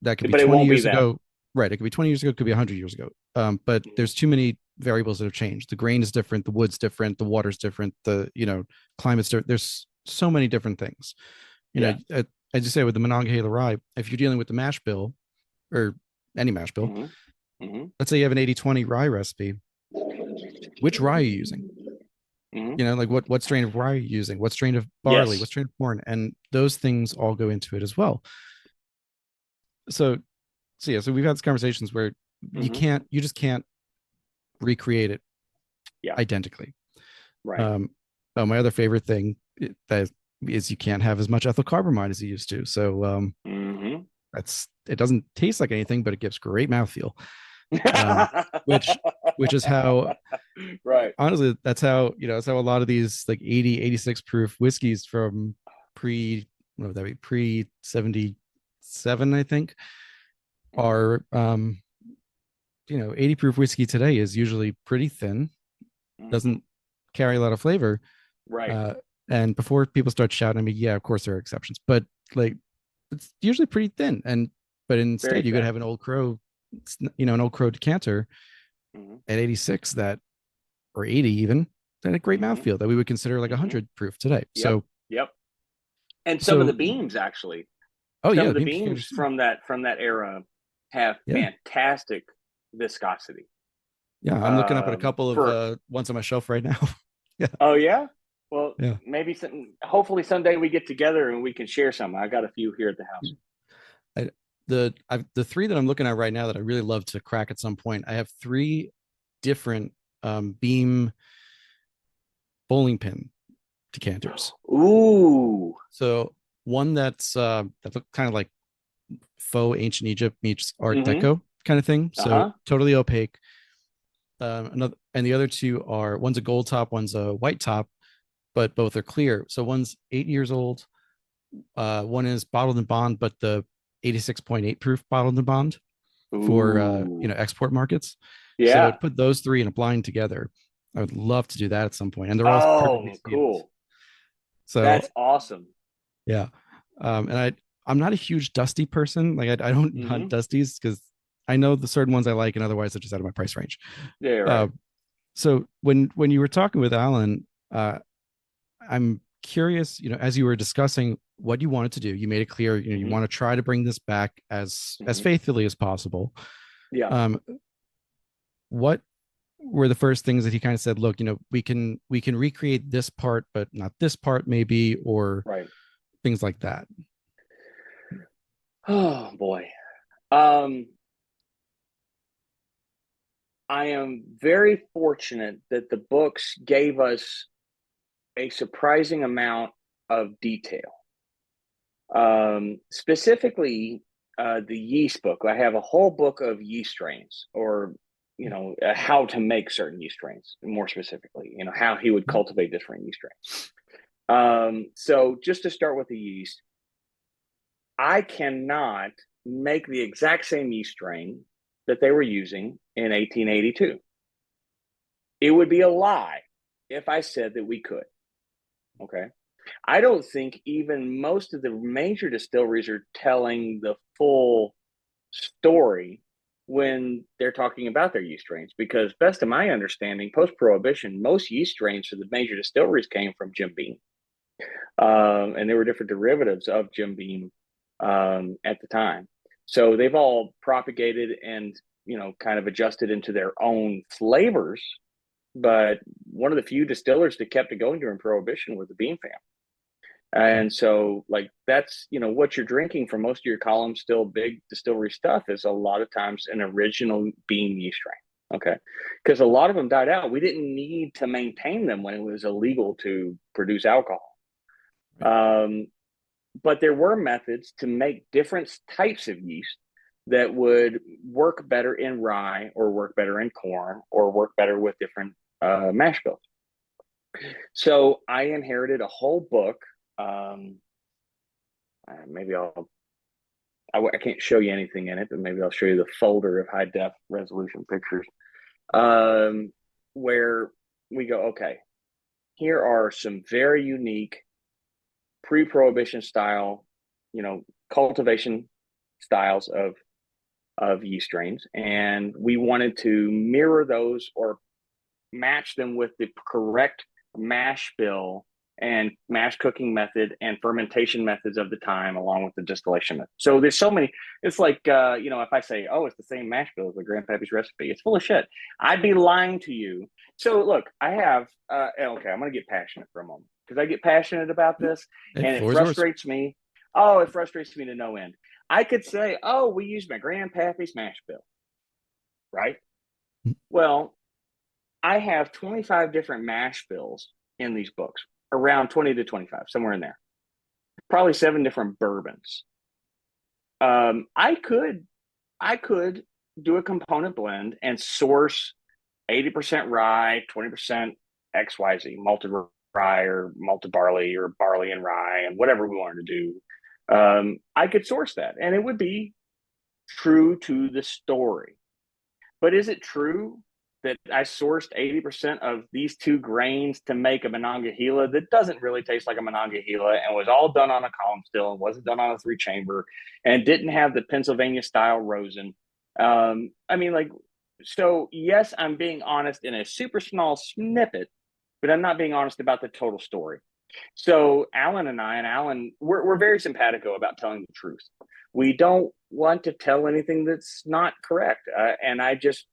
[SPEAKER 1] That could be
[SPEAKER 2] But it
[SPEAKER 1] 20
[SPEAKER 2] won't be
[SPEAKER 1] years
[SPEAKER 2] them.
[SPEAKER 1] ago. Right. It could be 20 years ago. It could be 100 years ago. But
[SPEAKER 2] Mhm.
[SPEAKER 1] there's too many variables that have changed. The grain is different. The wood's different. The water's different. Climate's different. There's so many different things. You know,
[SPEAKER 2] Yeah.
[SPEAKER 1] as you say, with the Monongahela rye, if you're dealing with the mash bill or any mash bill,
[SPEAKER 2] Hmm. Hmm.
[SPEAKER 1] let's say you have an 80/20 rye recipe, which rye are you using?
[SPEAKER 2] Hmm.
[SPEAKER 1] Like what strain of rye are you using? What strain of barley? What
[SPEAKER 2] Yes.
[SPEAKER 1] strain of corn? And those things all go into it as well. So so we've had conversations where
[SPEAKER 2] Hmm.
[SPEAKER 1] you just can't recreate it
[SPEAKER 2] Yeah.
[SPEAKER 1] identically.
[SPEAKER 2] Right.
[SPEAKER 1] Um, my other favorite thing that is you can't have as much ethyl carbamide as you used to. So
[SPEAKER 2] Hmm.
[SPEAKER 1] it doesn't taste like anything, but it gives great mouthfeel. Um, which which is how
[SPEAKER 2] Right.
[SPEAKER 1] honestly that's how a lot of these like 80, 86 proof whiskeys from pre what would that be pre 77 I think
[SPEAKER 2] Hmm.
[SPEAKER 1] are 80 proof whiskey today is usually pretty thin,
[SPEAKER 2] Hmm.
[SPEAKER 1] doesn't carry a lot of flavor.
[SPEAKER 2] Right.
[SPEAKER 1] Uh, and before people start shouting at me, yeah, of course there are exceptions, but like it's usually pretty thin. And but
[SPEAKER 2] Very
[SPEAKER 1] instead you could
[SPEAKER 2] thin.
[SPEAKER 1] have an old crow, an old crow decanter
[SPEAKER 2] Hmm.
[SPEAKER 1] at 86 that or 80 even that had a great
[SPEAKER 2] Hmm.
[SPEAKER 1] mouthfeel that we would consider like
[SPEAKER 2] Hmm.
[SPEAKER 1] 100 proof today.
[SPEAKER 2] Yep.
[SPEAKER 1] So
[SPEAKER 2] Yep. And some of the
[SPEAKER 1] so
[SPEAKER 2] beams actually,
[SPEAKER 1] oh
[SPEAKER 2] some
[SPEAKER 1] yeah,
[SPEAKER 2] of
[SPEAKER 1] the
[SPEAKER 2] the
[SPEAKER 1] beam
[SPEAKER 2] beams
[SPEAKER 1] decanters too.
[SPEAKER 2] from that era have
[SPEAKER 1] Yeah,
[SPEAKER 2] fantastic viscosity.
[SPEAKER 1] yeah. I'm looking up at a couple of
[SPEAKER 2] For
[SPEAKER 1] ones on my shelf right now. Yeah,
[SPEAKER 2] Oh yeah, well
[SPEAKER 1] yeah.
[SPEAKER 2] maybe hopefully someday we get together and we can share some. I got a few here at the house.
[SPEAKER 1] I, the three that I'm looking at right now that I really love to crack at some point. I have three different beam bowling pin decanters.
[SPEAKER 2] Ooh.
[SPEAKER 1] So one that look kind of like faux ancient Egypt meets Art
[SPEAKER 2] Mm-hmm.
[SPEAKER 1] Deco kind of thing. So
[SPEAKER 2] Uh-huh.
[SPEAKER 1] totally opaque. Another and the other two are one's a gold top, one's a white top, but both are clear. So one's 8 years old. One is bottled and bond, but the 86.8 proof bottled and bond for
[SPEAKER 2] Ooh.
[SPEAKER 1] export markets. So
[SPEAKER 2] Yeah.
[SPEAKER 1] to put those three in a blind together, I would love to do that at some point, and they're all perfectly
[SPEAKER 2] Oh,
[SPEAKER 1] sealed.
[SPEAKER 2] cool.
[SPEAKER 1] So
[SPEAKER 2] That's awesome.
[SPEAKER 1] yeah, and I'm not a huge dusty person. Like I don't hunt
[SPEAKER 2] Mm-hmm.
[SPEAKER 1] dusties because I know the certain ones I like, and otherwise they're just out of my price range.
[SPEAKER 2] Yeah, right.
[SPEAKER 1] Uh, so when you were talking with Alan, I'm curious. As you were discussing what you wanted to do, you made it clear. You
[SPEAKER 2] Mm-hmm.
[SPEAKER 1] want to try to bring this back as
[SPEAKER 2] Mm-hmm.
[SPEAKER 1] faithfully as possible.
[SPEAKER 2] Yeah.
[SPEAKER 1] Um, what were the first things that he kind of said? Look, we can recreate this part, but not this part, maybe, or
[SPEAKER 2] Right.
[SPEAKER 1] things like that.
[SPEAKER 2] Oh boy. Um, I am very fortunate that the books gave us a surprising amount of detail. Specifically, the yeast book. I have a whole book of yeast strains, or how to make certain yeast strains. More specifically, how he would cultivate different yeast strains. So just to start with the yeast, I cannot make the exact same yeast strain that they were using in 1882. It would be a lie if I said that we could. Okay. I don't think even most of the major distilleries are telling the full story when they're talking about their yeast strains, because best of my understanding, post prohibition, most yeast strains for the major distilleries came from Jim Beam, and there were different derivatives of Jim Beam at the time. So they've all propagated and kind of adjusted into their own flavors. But one of the few distillers that kept it going during prohibition was the Beam family. And so, like, that's, what you're drinking for most of your columns, still big distillery stuff, is a lot of times an original bean yeast strain. Okay. Because a lot of them died out. We didn't need to maintain them when it was illegal to produce alcohol.
[SPEAKER 1] Right.
[SPEAKER 2] Um, but there were methods to make different types of yeast that would work better in rye, or work better in corn, or work better with different mash bills. So I inherited a whole book. maybe I can't show you anything in it, but maybe I'll show you the folder of high def resolution pictures, where we go, okay, here are some very unique pre-prohibition style, cultivation styles of yeast strains, and we wanted to mirror those or match them with the correct mash bill and mash cooking method and fermentation methods of the time, along with the distillation method. So there's so many. It's like, if I say, oh, it's the same mash bill as the grandpappy's recipe, it's full of shit. I'd be lying to you. So look, I have, okay, I'm going to get passionate for a moment because I get passionate about this and it frustrates me. Oh, it frustrates me to no end. I could say, oh, we use my grandpappy's mash bill, right? Well, I have 25 different mash bills in these books, around 20 to 25, somewhere in there. Probably 7 different bourbons. I could do a component blend and source 80% rye, 20% XYZ, malted rye or malted barley or barley and rye and whatever we wanted to do. I could source that and it would be true to the story. But is it true that I sourced 80% of these 2 grains to make a Monongahela that doesn't really taste like a Monongahela and was all done on a column still and wasn't done on a 3-chamber and didn't have the Pennsylvania style rosin? So yes, I'm being honest in a super small snippet, but I'm not being honest about the total story. So Alan and I, we're very simpatico about telling the truth. We don't want to tell anything that's not correct. And I just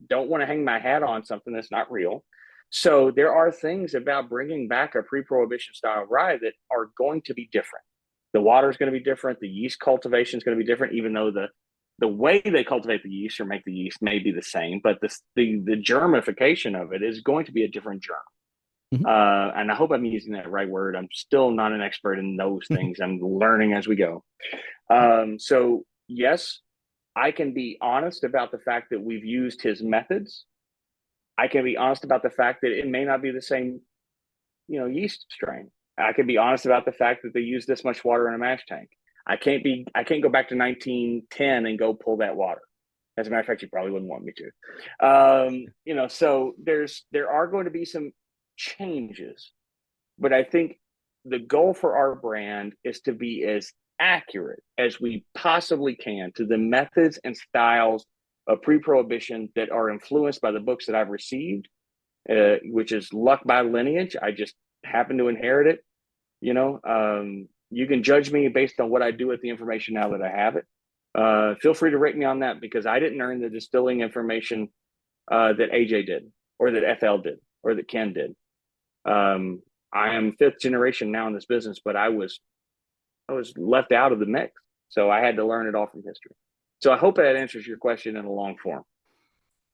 [SPEAKER 2] don't want to hang my hat on something that's not real. So there are things about bringing back a pre-prohibition style rye that are going to be different. The water is going to be different. The yeast cultivation is going to be different, even though the way they cultivate the yeast or make the yeast may be the same, but the germification of it is going to be a different germ.
[SPEAKER 1] Mm-hmm.
[SPEAKER 2] And I hope I'm using that right word. I'm still not an expert in those things. I'm learning as we go. So yes, I can be honest about the fact that we've used his methods. I can be honest about the fact that it may not be the same, yeast strain. I can be honest about the fact that they use this much water in a mash tank. I can't go back to 1910 and go pull that water. As a matter of fact, you probably wouldn't want me to. So there are going to be some changes, but I think the goal for our brand is to be as accurate as we possibly can to the methods and styles of pre-prohibition that are influenced by the books that I've received, which is luck by lineage. I just happen to inherit it. You can judge me based on what I do with the information now that I have it. Feel free to rate me on that because I didn't earn the distilling information that AJ did, or that FL did, or that Ken did. I am 5th generation now in this business, but I was left out of the mix. So I had to learn it all from history. So I hope that answers your question in a long form.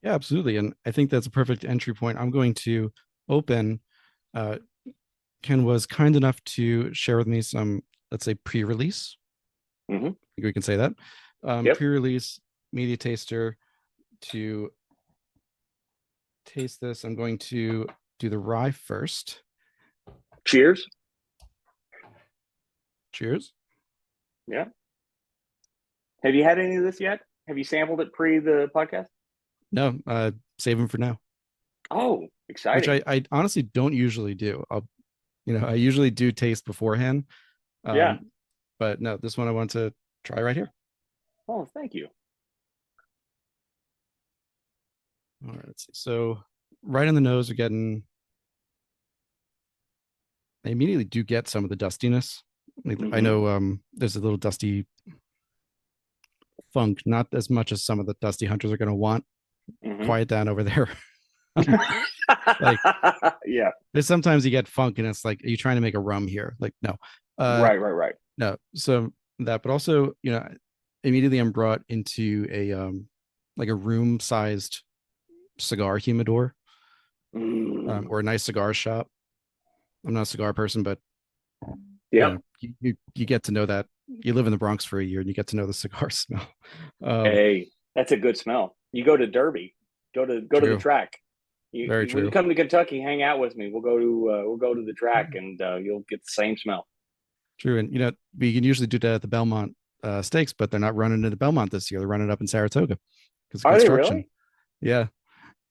[SPEAKER 1] Yeah, absolutely. And I think that's a perfect entry point. I'm going to open. Ken was kind enough to share with me some, let's say, pre-release.
[SPEAKER 2] Mm-hmm.
[SPEAKER 1] I think we can say that.
[SPEAKER 2] Yep.
[SPEAKER 1] Pre-release media taster to taste this. I'm going to do the rye first.
[SPEAKER 2] Cheers.
[SPEAKER 1] Cheers.
[SPEAKER 2] Yeah. Have you had any of this yet? Have you sampled it pre the podcast?
[SPEAKER 1] No, save them for now.
[SPEAKER 2] Oh, exciting.
[SPEAKER 1] Which I honestly don't usually do. I usually do taste beforehand.
[SPEAKER 2] Yeah.
[SPEAKER 1] But no, this one I want to try right here.
[SPEAKER 2] Oh, thank you.
[SPEAKER 1] All right, let's see. So right in the nose, we're getting. I immediately do get some of the dustiness. Mm-hmm. I know there's a little dusty funk, not as much as some of the dusty hunters are going to want. Mm-hmm. Quiet down over there.
[SPEAKER 2] Yeah.
[SPEAKER 1] There's sometimes you get funk and it's like, are you trying to make a rum here? Like, no.
[SPEAKER 2] Right.
[SPEAKER 1] No. So that, but also, immediately I'm brought into a like a room-sized cigar humidor or a nice cigar shop. I'm not a cigar person, but
[SPEAKER 2] yeah,
[SPEAKER 1] you get to know that. You live in the Bronx for a year and you get to know the cigar smell.
[SPEAKER 2] Hey, that's a good smell. You go to Derby, go to the track.
[SPEAKER 1] Very true.
[SPEAKER 2] When you come to Kentucky, hang out with me. We'll go to the track and you'll get the same smell.
[SPEAKER 1] True. And, we can usually do that at the Belmont Stakes, but they're not running into Belmont this year. They're running up in Saratoga because of
[SPEAKER 2] Are they
[SPEAKER 1] construction.
[SPEAKER 2] really?
[SPEAKER 1] Yeah.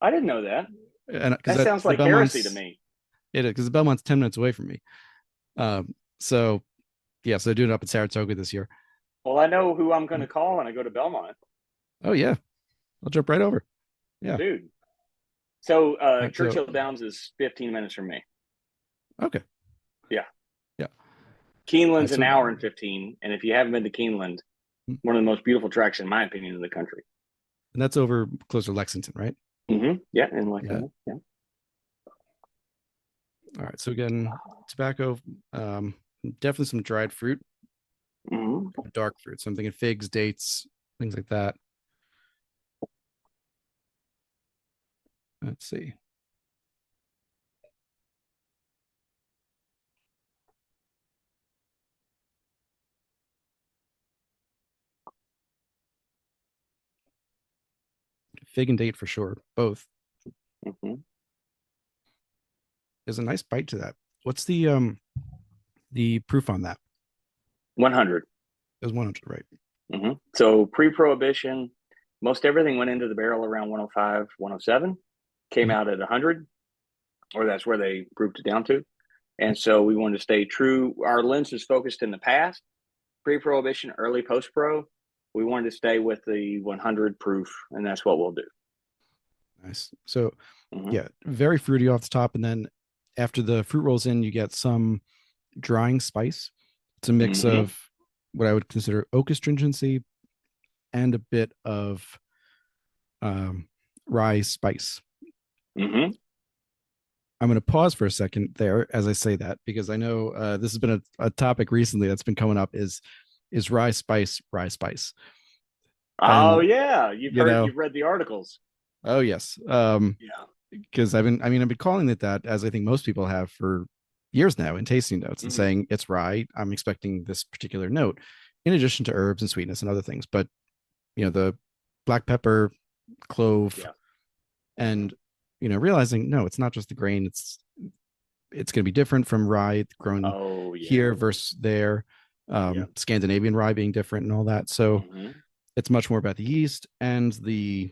[SPEAKER 2] I didn't know that.
[SPEAKER 1] And because
[SPEAKER 2] That sounds
[SPEAKER 1] the
[SPEAKER 2] like heresy to
[SPEAKER 1] Belmont's,
[SPEAKER 2] me.
[SPEAKER 1] it is because the Belmont's 10 minutes away from me. So, yeah, so they're doing it up in Saratoga this year.
[SPEAKER 2] Well, I know who I'm going to call when I go to Belmont,
[SPEAKER 1] Oh, yeah. I'll jump right over. Yeah.
[SPEAKER 2] dude. So
[SPEAKER 1] All right. So,
[SPEAKER 2] Churchill Downs is 15 minutes from me.
[SPEAKER 1] okay.
[SPEAKER 2] Yeah.
[SPEAKER 1] Yeah. All right.
[SPEAKER 2] Keeneland's an
[SPEAKER 1] So,
[SPEAKER 2] hour and 15. And if you haven't been to Keeneland, one of the most beautiful tracks, in my opinion, in the country.
[SPEAKER 1] and that's over closer to Lexington, right?
[SPEAKER 2] Yeah. In
[SPEAKER 1] Yeah.
[SPEAKER 2] Lexington. Yeah.
[SPEAKER 1] All right. So, again, tobacco, um, definitely some dried fruit,
[SPEAKER 2] Mm-hmm.
[SPEAKER 1] dark fruit. So, I'm thinking figs, dates, things like that. Let's see. Fig and date for sure. Both.
[SPEAKER 2] Mm-hmm.
[SPEAKER 1] There's a nice bite to that. What's the proof on that?
[SPEAKER 2] 100.
[SPEAKER 1] It was 100, right?
[SPEAKER 2] Mm-hmm. So pre-prohibition, most everything went into the barrel around 105, 107, came
[SPEAKER 1] Mhm.
[SPEAKER 2] out at 100, or that's where they grouped it down to. And so we wanted to stay true. Our lens is focused in the past, pre-prohibition, early post-pro. We wanted to stay with the 100 proof, and that's what we'll do.
[SPEAKER 1] Nice. So
[SPEAKER 2] Mm-hmm.
[SPEAKER 1] yeah, very fruity off the top, and then after the fruit rolls in, you get some drying spice. It's a mix
[SPEAKER 2] Mm-hmm.
[SPEAKER 1] of what I would consider oak astringency and a bit of um, rye spice.
[SPEAKER 2] Mm-hmm.
[SPEAKER 1] I'm going to pause for a second there as I say that because I know this has been a topic recently that's been coming up is rye spice,
[SPEAKER 2] Oh
[SPEAKER 1] and
[SPEAKER 2] yeah,
[SPEAKER 1] you know,
[SPEAKER 2] you've read the articles.
[SPEAKER 1] oh yes,
[SPEAKER 2] Yeah.
[SPEAKER 1] because I've been calling it that as I think most people have for years now in tasting notes and
[SPEAKER 2] Mm-hmm.
[SPEAKER 1] saying it's rye. I'm expecting this particular note, in addition to herbs and sweetness and other things. But the black pepper, clove,
[SPEAKER 2] Yeah. Mm-hmm.
[SPEAKER 1] and realizing no, it's not just the grain. It's going to be different from rye grown
[SPEAKER 2] Oh yeah.
[SPEAKER 1] here versus there.
[SPEAKER 2] Yeah.
[SPEAKER 1] Scandinavian rye being different and all that. So
[SPEAKER 2] Mm-hmm.
[SPEAKER 1] it's much more about the yeast and the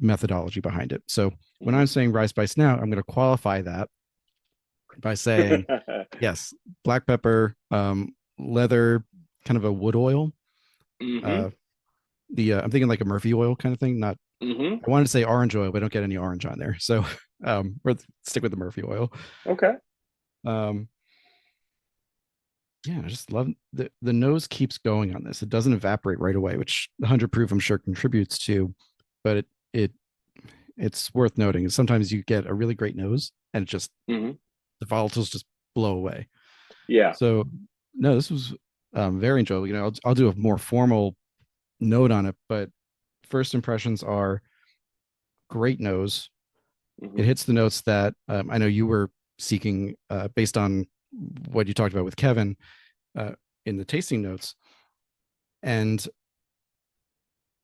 [SPEAKER 1] methodology behind it. So when I'm saying rye spice now, I'm going to qualify that by saying
[SPEAKER 2] Mm-hmm.
[SPEAKER 1] yes, black pepper, leather, kind of a wood oil.
[SPEAKER 2] mm-hmm.
[SPEAKER 1] Uh, the I'm thinking like a Murphy oil kind of thing. Not
[SPEAKER 2] Mm-hmm.
[SPEAKER 1] I wanted to say orange oil, but I don't get any orange on there. So or stick with the Murphy oil.
[SPEAKER 2] Okay.
[SPEAKER 1] Um, yeah, I just love the nose keeps going on this. It doesn't evaporate right away, which the 100 proof I'm sure contributes to, but it it's worth noting. Sometimes you get a really great nose and it just
[SPEAKER 2] Mm-hmm.
[SPEAKER 1] the volatiles just blow away.
[SPEAKER 2] Yeah.
[SPEAKER 1] So no, this was very enjoyable. I'll do a more formal note on it, but first impressions are great nose. It
[SPEAKER 2] Mm-hmm.
[SPEAKER 1] hits the notes that I know you were seeking based on what you talked about with Kevin uh, in the tasting notes. And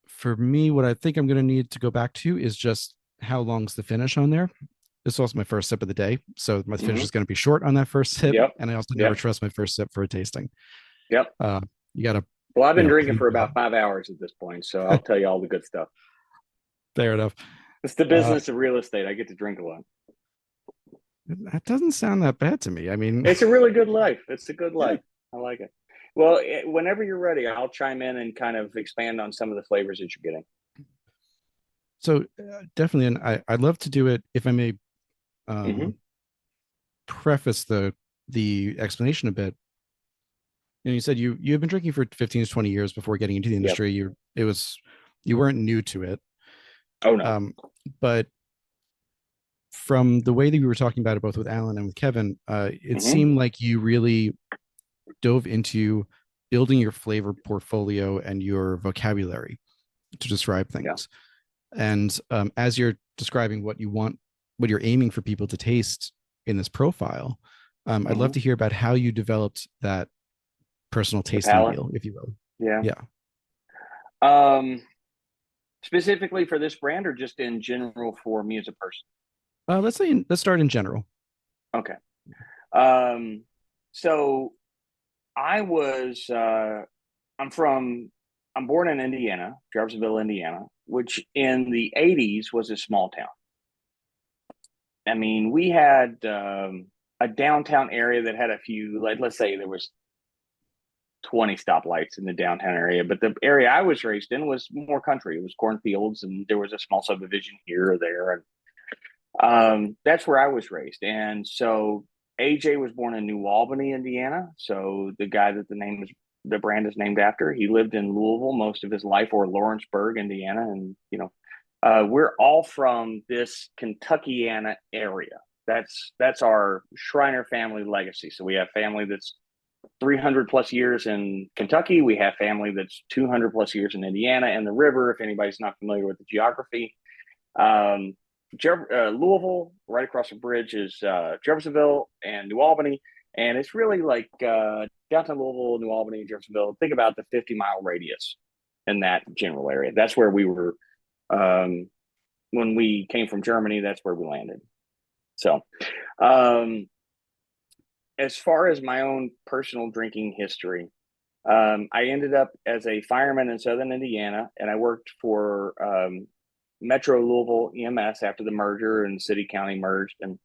[SPEAKER 1] for me, what I think I'm going to need to go back to is just how long's the finish on there. This is also my first sip of the day, so my finish
[SPEAKER 2] Mm-hmm.
[SPEAKER 1] is going to be short on that first sip,
[SPEAKER 2] Yep.
[SPEAKER 1] and I also never
[SPEAKER 2] Yep.
[SPEAKER 1] trust my first sip for a tasting.
[SPEAKER 2] Yep.
[SPEAKER 1] Uh, you got to,
[SPEAKER 2] Well, I've been drinking
[SPEAKER 1] please
[SPEAKER 2] for
[SPEAKER 1] God.
[SPEAKER 2] about 5 hours at this point, so I'll tell you all the good stuff.
[SPEAKER 1] Fair enough.
[SPEAKER 2] It's the
[SPEAKER 1] Uh,
[SPEAKER 2] business of real estate. I get to drink a lot.
[SPEAKER 1] that doesn't sound that bad to me. I mean,
[SPEAKER 2] It's a really good life. It's a good
[SPEAKER 1] yeah.
[SPEAKER 2] life. I like it. Well, whenever you're ready, I'll chime in and kind of expand on some of the flavors that you're getting.
[SPEAKER 1] So definitely, and I'd love to do it if I may
[SPEAKER 2] Mm-hmm.
[SPEAKER 1] um, preface the explanation a bit. You said you've been drinking for 15 to 20 years before getting into the
[SPEAKER 2] Yep.
[SPEAKER 1] industry. You weren't new to it,
[SPEAKER 2] Oh no.
[SPEAKER 1] but from the way that we were talking about it both with Alan and with Kevin, it
[SPEAKER 2] Mm-hmm.
[SPEAKER 1] seemed like you really dove into building your flavor portfolio and your vocabulary to describe
[SPEAKER 2] Yeah.
[SPEAKER 1] things. And as you're describing what you want, what you're aiming for people to taste in this profile, I'd love
[SPEAKER 2] Mm-hmm.
[SPEAKER 1] to hear about how you developed that personal
[SPEAKER 2] The
[SPEAKER 1] tasting
[SPEAKER 2] palate.
[SPEAKER 1] wheel, if you will.
[SPEAKER 2] Yeah.
[SPEAKER 1] Yeah.
[SPEAKER 2] Um, Specifically for this brand, or just in general for me as a person?
[SPEAKER 1] Let's start in general.
[SPEAKER 2] Okay. Um, so I was I'm from I'm born in Indiana, Jeffersonville, Indiana, which in the 80s was a small town. I mean, we had a downtown area that had a few, like let's say there was 20 stoplights in the downtown area, but the area I was raised in was more country. It was cornfields, and there was a small subdivision here or there, and that's where I was raised. And so AJ was born in New Albany, Indiana. So the guy that the brand is named after, he lived in Louisville most of his life, or Lawrenceburg, Indiana, and we're all from this Kentuckiana area. That's our Schreiner family legacy. So we have family that's 300 plus years in Kentucky. We have family that's 200 plus years in Indiana and the river. If anybody's not familiar with the geography, um, Louisville, right across the bridge is Jeffersonville and New Albany. And it's really like downtown Louisville, New Albany, Jeffersonville. Think about the 50-mile radius in that general area. That's where we were um, when we came from Germany. That's where we landed. So, um, as far as my own personal drinking history, I ended up as a fireman in Southern Indiana, and I worked for Metro Louisville EMS after the merger and city county merged. And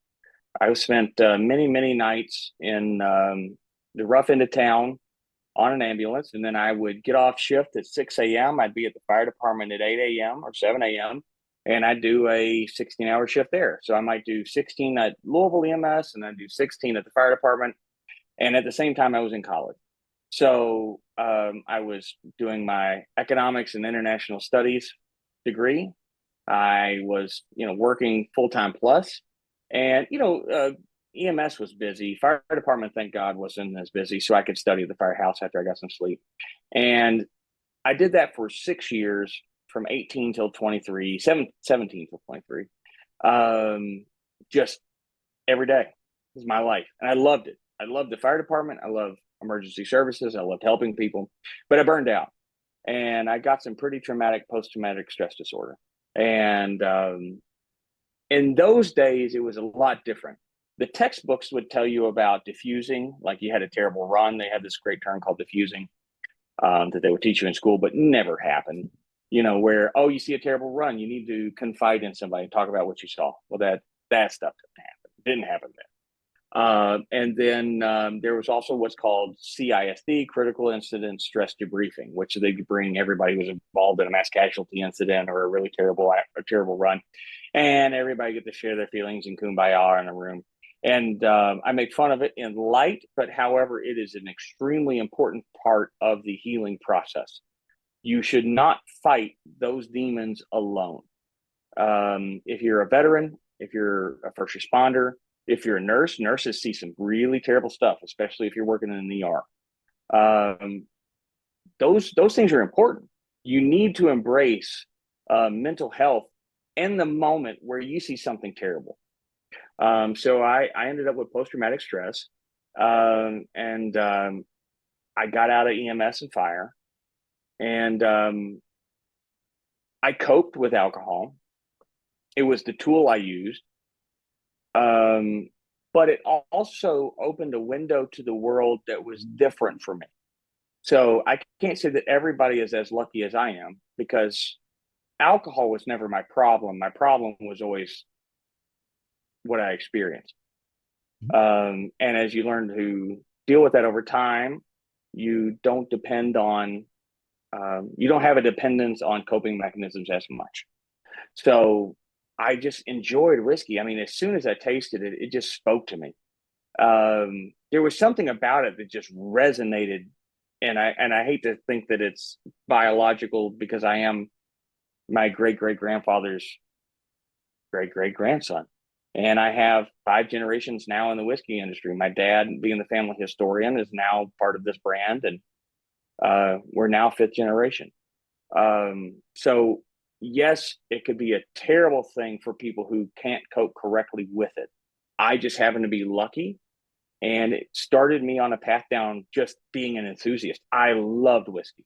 [SPEAKER 2] I spent many, many nights in the rough end of town on an ambulance. And then I would get off shift at 6 a.m. I'd be at the fire department at 8 a.m. or 7 a.m. And I'd do a 16-hour shift there. So I might do 16 at Louisville EMS and then do 16 at the fire department. And at the same time, I was in college. So I was doing my economics and international studies degree. I was, working full time plus, and EMS was busy. Fire department, thank God, wasn't as busy, so I could study at the firehouse after I got some sleep. And I did that for 6 years, from 18 till 23, 17 till 23. Just every day was my life, and I loved it. I loved the fire department. I love emergency services. I loved helping people, but I burned out, and I got some pretty traumatic post-traumatic stress disorder. And in those days, it was a lot different. The textbooks would tell you about diffusing, like you had a terrible run. They had this great term called diffusing that they would teach you in school, but never happened. Where, oh, you see a terrible run, you need to confide in somebody and talk about what you saw. Well, that stuff didn't happen. It didn't happen then. And then there was also what's called CISD, critical incident stress debriefing, which they bring everybody who's involved in a mass casualty incident or a terrible run, and everybody get to share their feelings and kumbaya in a room. And I make fun of it in light, but however, it is an extremely important part of the healing process. You should not fight those demons alone. If you're a veteran, if you're a first responder, if you're a nurse, nurses see some really terrible stuff, especially if you're working in an ER. Those things are important. You need to embrace mental health in the moment where you see something terrible. So I ended up with post-traumatic stress, and I got out of EMS and fire, and I coped with alcohol. It was the tool I used. But it also opened a window to the world that was different for me. So I can't say that everybody is as lucky as I am, because alcohol was never my problem. My problem was always what I experienced. And as you learn to deal with that over time, you don't you don't have a dependence on coping mechanisms as much. So I just enjoyed whiskey. I mean, as soon as I tasted it, it just spoke to me. There was something about it that just resonated, and I hate to think that it's biological, because I am my great great grandfather's great great grandson, and I have 5 generations now in the whiskey industry. My dad, being the family historian, is now part of this brand, and we're now 5th generation. So yes, it could be a terrible thing for people who can't cope correctly with it. I just happen to be lucky, and it started me on a path down just being an enthusiast. I loved whiskey.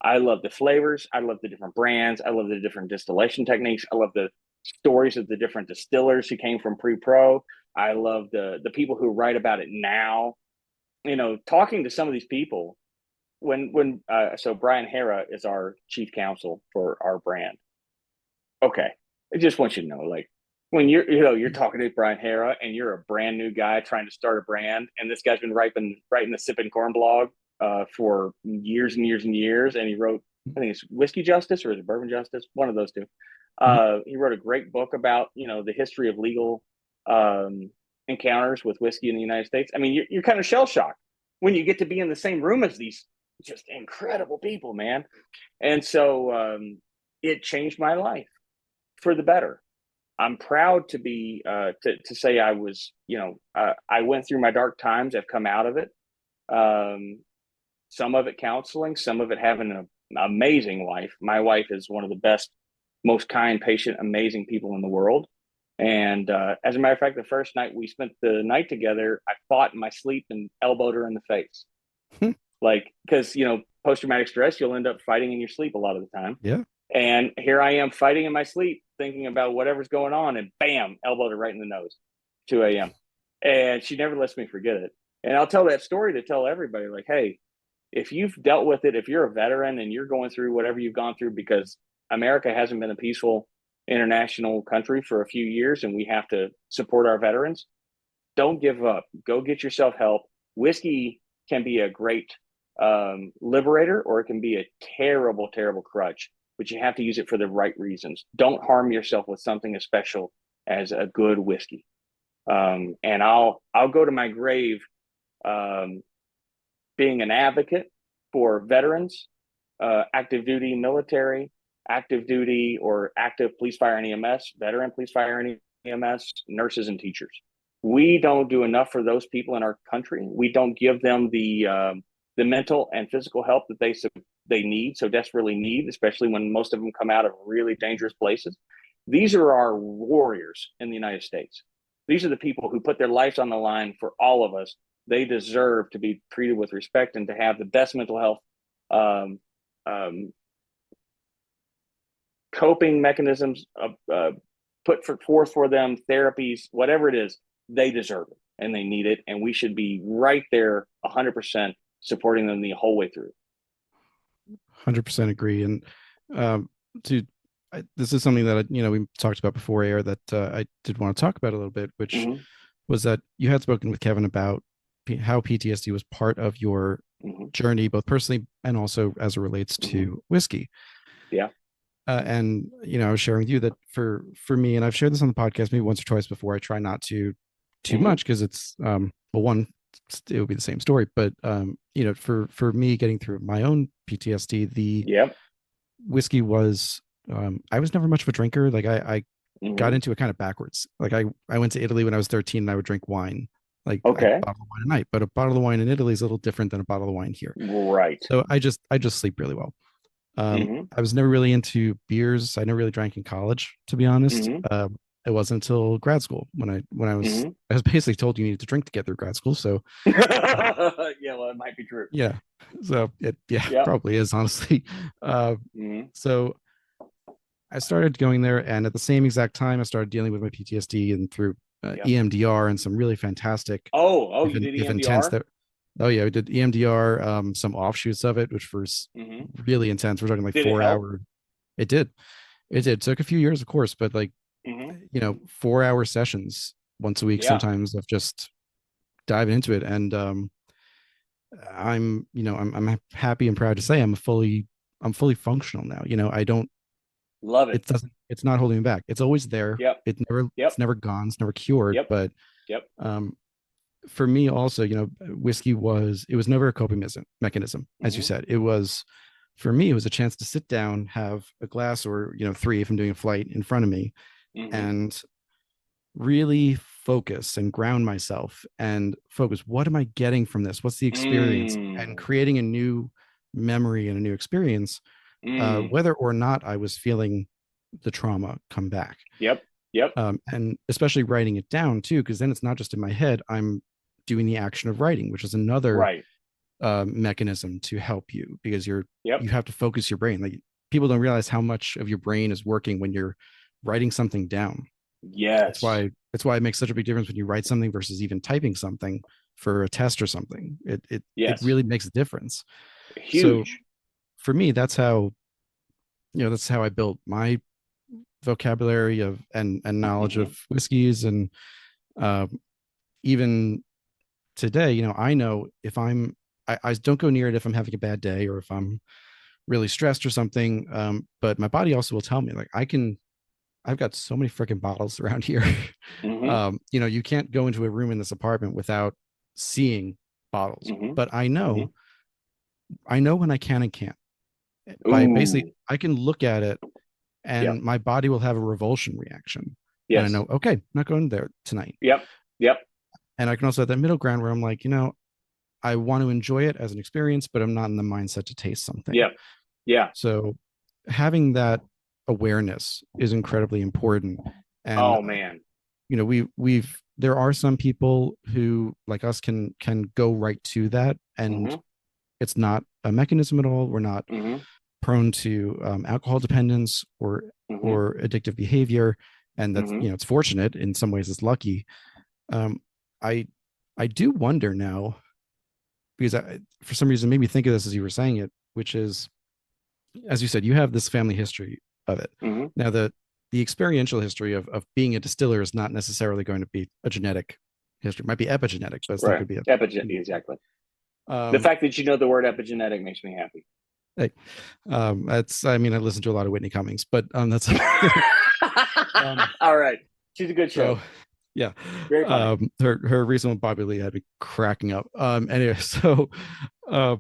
[SPEAKER 2] I love the flavors. I love the different brands. I love the different distillation techniques. I love the stories of the different distillers who came from pre-pro. I love the people who write about it now. talking to some of these people so Brian Hara is our chief counsel for our brand. Okay. I just want you to know, like, when you're talking to Brian Hara and you're a brand new guy trying to start a brand, and this guy's been writing the Sipping Corn blog for years and years and years, and he wrote, I think it's Whiskey Justice or is it Bourbon Justice, one of those two.
[SPEAKER 1] Mhm.
[SPEAKER 2] He wrote a great book about the history of legal um, encounters with whiskey in the United States. I mean, you're kind of shell shocked when you get to be in the same room as these just incredible people, man. And so it changed my life for the better. I'm proud to be to say I was, I went through my dark times. I've come out of it. Um, some of it counseling, some of it having an amazing wife. My wife is one of the best, most kind, patient, amazing people in the world. And as a matter of fact, the first night we spent the night together, I fought in my sleep and elbowed her in the face. Like, because, post traumatic stress, you'll end up fighting in your sleep a lot of the time.
[SPEAKER 1] Yeah.
[SPEAKER 2] And here I am fighting in my sleep, thinking about whatever's going on, and bam, elbowed her right in the nose, 2 a.m. And she never lets me forget it. And I'll tell that story to tell everybody, like, hey, if you've dealt with it, if you're a veteran and you're going through whatever you've gone through, because America hasn't been a peaceful international country for a few years and we have to support our veterans, don't give up. Go get yourself help. Whiskey can be a great liberator, or it can be a terrible, terrible crutch, but you have to use it for the right reasons. Don't harm yourself with something as special as a good whiskey. And I'll go to my grave um, being an advocate for veterans, active duty military, active duty or active police, fire, and EMS, veteran police, fire, and EMS, nurses, and teachers. We don't do enough for those people in our country. We don't give them the mental and physical help that they need, so desperately need, especially when most of them come out of really dangerous places. These are our warriors in the United States. These are the people who put their lives on the line for all of us. They deserve to be treated with respect and to have the best mental health um, um, coping mechanisms put forth for them, therapies, whatever it is. They deserve it and they need it, and we should be right there 100% supporting them the whole way through.
[SPEAKER 1] 100% agree. And um, to this is something that we talked about before air that I did want to talk about a little bit, which was that you had spoken with Kevin about how PTSD was part of your journey, both personally and also as it relates to whiskey.
[SPEAKER 2] Yeah.
[SPEAKER 1] And I was sharing with you that for me, and I've shared this on the podcast maybe once or twice before. I try not to too much because it's well, one, it would be the same story, but for me getting through my own PTSD, the whiskey was I was never much of a drinker. Like I got into it kind of backwards. Like I went to Italy when I was 13 and I would drink wine, like a bottle of wine a night, but a bottle of wine in Italy is a little different than a bottle of wine here.
[SPEAKER 2] Right.
[SPEAKER 1] So I just sleep really well. I was never really into beers. I never really drank in college, to be honest. It wasn't until grad school when I was basically told you needed to drink to get through grad school. So
[SPEAKER 2] yeah, well, it might be true.
[SPEAKER 1] Yeah. So it probably is, honestly. So I started going there, and at the same exact time I started dealing with my PTSD and through EMDR and some really fantastic
[SPEAKER 2] you did EMDR?
[SPEAKER 1] We did EMDR, some offshoots of it, which was really intense. We're talking like 4 hour. It did. It took a few years, of course, but like 4 hour sessions once a week, sometimes, of just diving into it. And I'm happy and proud to say I'm fully functional now. I don't
[SPEAKER 2] love it.
[SPEAKER 1] It's not holding me back. It's always there. It's never gone. It's never cured. But for me also, whiskey was never a coping mechanism, as you said. It was, for me, it was a chance to sit down, have a glass or 3 if I'm doing a flight in front of me, and really focus and ground myself and focus. What am I getting from this? What's the experience? And creating a new memory and a new experience, whether or not I was feeling the trauma come back. And especially writing it down too, because then it's not just in my head. I'm doing the action of writing, which is another mechanism to help you, because you have to focus your brain. Like, people don't realize how much of your brain is working when you're writing something down. That's why it makes such a big difference when you write something versus even typing something. for a test or something. It
[SPEAKER 2] Yes.
[SPEAKER 1] really makes a difference. So
[SPEAKER 2] Huge.
[SPEAKER 1] for me, that's how I built my vocabulary of and knowledge
[SPEAKER 2] Hmm.
[SPEAKER 1] of whiskeys. And uh, even today, I know if I don't go near it if I'm having a bad day or if I'm really stressed or something. But my body also will tell me, like, I've got so many freaking bottles around here.
[SPEAKER 2] Hmm.
[SPEAKER 1] You can't go into a room in this apartment without seeing bottles.
[SPEAKER 2] Hmm.
[SPEAKER 1] But
[SPEAKER 2] Hmm.
[SPEAKER 1] I know when I can and can't. By basically,
[SPEAKER 2] Ooh.
[SPEAKER 1] I can look at it
[SPEAKER 2] Yep.
[SPEAKER 1] and my body will have a revulsion reaction. And I
[SPEAKER 2] Yes.
[SPEAKER 1] know, okay, I'm not going there tonight.
[SPEAKER 2] Yep. Yep.
[SPEAKER 1] And I can also have that middle ground where I'm like, I want to enjoy it as an experience, but I'm not in the mindset to taste something.
[SPEAKER 2] Yep. Yeah.
[SPEAKER 1] So having that awareness is incredibly important. And
[SPEAKER 2] Oh man.
[SPEAKER 1] there are some people who like us can go right to that, and
[SPEAKER 2] Hmm.
[SPEAKER 1] it's not a mechanism at all. We're not
[SPEAKER 2] Hmm.
[SPEAKER 1] prone to alcohol dependence
[SPEAKER 2] Hmm.
[SPEAKER 1] or addictive behavior, and that's
[SPEAKER 2] Hmm.
[SPEAKER 1] it's fortunate in some ways. It's lucky. um, I I do wonder now, because for some reason made me think of this as you were saying it, which is, as you said, you have this family history of it.
[SPEAKER 2] Hmm.
[SPEAKER 1] Now, the experiential history of being a distiller is not necessarily going to be a genetic history. It might be epigenetic, but it's not
[SPEAKER 2] Right.
[SPEAKER 1] going to be
[SPEAKER 2] Exactly. The
[SPEAKER 1] um
[SPEAKER 2] fact that you know the word epigenetic makes me happy.
[SPEAKER 1] hey, that's, I mean, I listen to a lot of Whitney Cummings, but that's um
[SPEAKER 2] All right. She's a good show.
[SPEAKER 1] so yeah.
[SPEAKER 2] Very funny.
[SPEAKER 1] Her recent one, Bobby Lee, had me cracking up. Anyway, so uh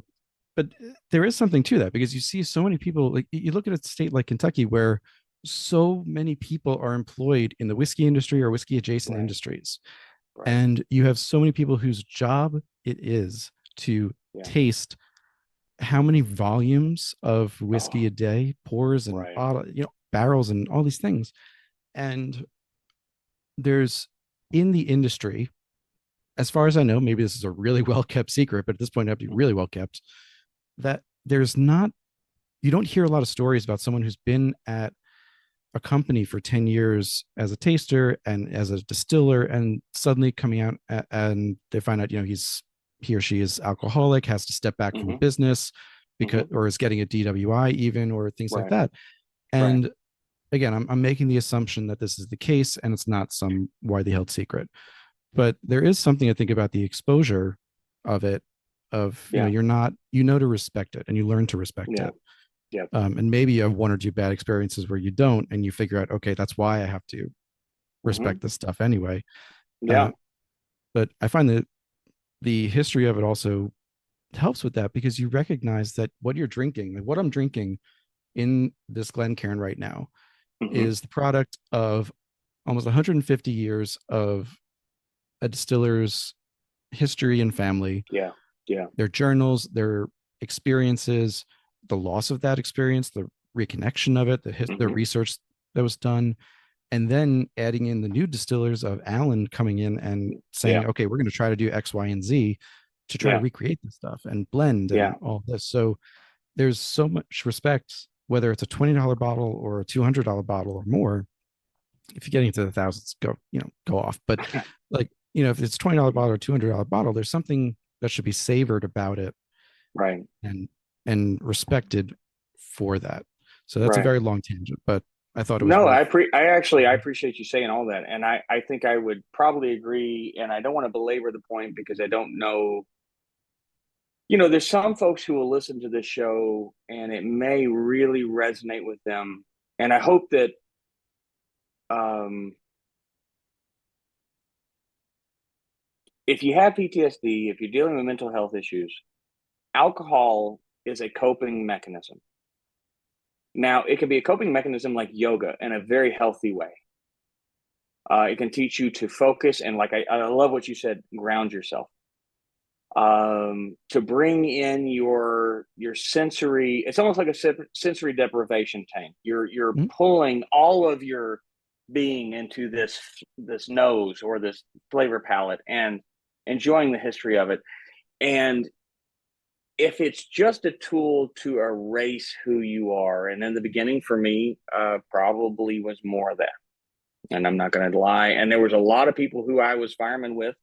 [SPEAKER 1] but there is something to that, because you see so many people, like you look at a state like Kentucky where so many people are employed in the whiskey industry or whiskey adjacent
[SPEAKER 2] Right.
[SPEAKER 1] industries,
[SPEAKER 2] Right.
[SPEAKER 1] and you have so many people whose job it is to
[SPEAKER 2] Yeah.
[SPEAKER 1] taste how many volumes of whiskey
[SPEAKER 2] Oh,
[SPEAKER 1] a day, pours and
[SPEAKER 2] right.
[SPEAKER 1] bottle, barrels and all these things. And there's, in the industry, as far as I know, maybe this is a really well kept secret, but at this point, it have to be really well kept, that there's not, you don't hear a lot of stories about someone who's been at a company for 10 years as a taster and as a distiller and suddenly coming out and they find out, he or she is alcoholic, has to step back from the
[SPEAKER 2] Hmm.
[SPEAKER 1] business because,
[SPEAKER 2] Hmm.
[SPEAKER 1] or is getting a DWI even, or things like
[SPEAKER 2] Right.
[SPEAKER 1] that.
[SPEAKER 2] Right.
[SPEAKER 1] And again, I'm making the assumption that this is the case and it's not some widely held secret, but there is something I think about the exposure of it, of,
[SPEAKER 2] Yeah.
[SPEAKER 1] you're not, to respect it and you learn to respect
[SPEAKER 2] Yeah.
[SPEAKER 1] it.
[SPEAKER 2] Yeah.
[SPEAKER 1] And maybe you have one or two bad experiences where you don't, and you figure out, okay, that's why I have to
[SPEAKER 2] Hmm.
[SPEAKER 1] respect this stuff anyway. Uh,
[SPEAKER 2] Yeah.
[SPEAKER 1] but I find that the history of it also helps with that, because you recognize that what you're drinking, like what I'm drinking in this Glencairn right now,
[SPEAKER 2] Hmm.
[SPEAKER 1] is the product of almost 150 years of a distiller's history and family,
[SPEAKER 2] Yeah. Yeah.
[SPEAKER 1] their journals, their experiences, the loss of that experience, the reconnection of it, the
[SPEAKER 2] Hmm.
[SPEAKER 1] research that was done, and then adding in the new distillers of Alan coming in and saying,
[SPEAKER 2] Yeah.
[SPEAKER 1] okay, we're going to try to do X, Y, and Z to try to
[SPEAKER 2] Yeah.
[SPEAKER 1] recreate this stuff and blend
[SPEAKER 2] Yeah.
[SPEAKER 1] and all this. So there's so much respect, whether it's a $20 bottle or a $200 bottle or more. If you're getting into the thousands, go off. But like, if it's $20 bottle or $200 bottle, there's something that should be savored about it
[SPEAKER 2] Right.
[SPEAKER 1] and respected for that. So that's a
[SPEAKER 2] Right.
[SPEAKER 1] very long tangent, but I thought it was
[SPEAKER 2] No,
[SPEAKER 1] worth.
[SPEAKER 2] I appreciate you saying all that. And I think I would probably agree. And I don't want to belabor the point because I don't know. There's some folks who will listen to this show and it may really resonate with them. And I hope that um, if you have PTSD, if you're dealing with mental health issues, alcohol is a coping mechanism. Now, it can be a coping mechanism like yoga in a very healthy way. It can teach you to focus and, like, I love what you said, ground yourself. To bring in your sensory, it's almost like a sensory deprivation tank. You're
[SPEAKER 1] Mhm.
[SPEAKER 2] pulling all of your being into this nose or this flavor palette and enjoying the history of it. And if it's just a tool to erase who you are, and in the beginning for me, probably was more of that. And I'm not going to lie. And there was a lot of people who I was fireman with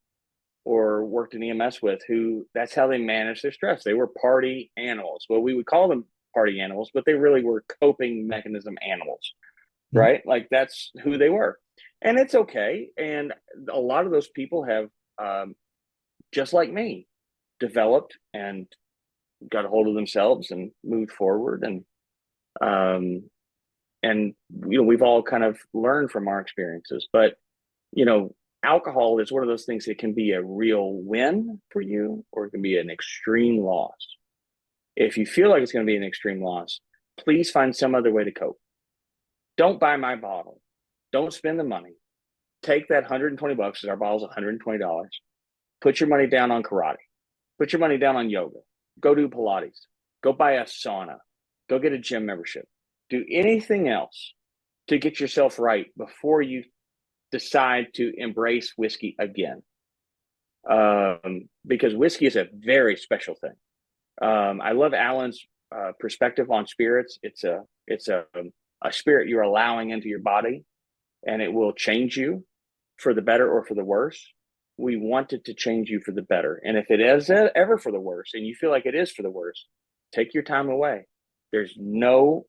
[SPEAKER 2] or worked in EMS with who that's how they manage their stress. They were party animals. Well, we would call them party animals, but they really were coping mechanism animals,
[SPEAKER 1] Mhm.
[SPEAKER 2] right? Like that's who they were. And it's okay. And a lot of those people have, just like me, developed and got a hold of themselves and moved forward. Um, and, we've all kind of learned from our experiences. But, you know, alcohol is one of those things that can be a real win for you, or it can be an extreme loss. If you feel like it's going to be an extreme loss, please find some other way to cope. Don't buy my bottle. Don't spend the money. Take that $120 because our bottle's $120. Put your money down on karate. Put your money down on yoga. Go do Pilates. Go buy a sauna. Go get a gym membership. Do anything else to get yourself right before you decide to embrace whiskey again. Because whiskey is a very special thing. I love Alan's perspective on spirits. It's a spirit you're allowing into your body, and it will change you for the better or for the worse. We want it to change you for the better, and if it is ever for the worse, and you feel like it is for the worse, take your time away. There's no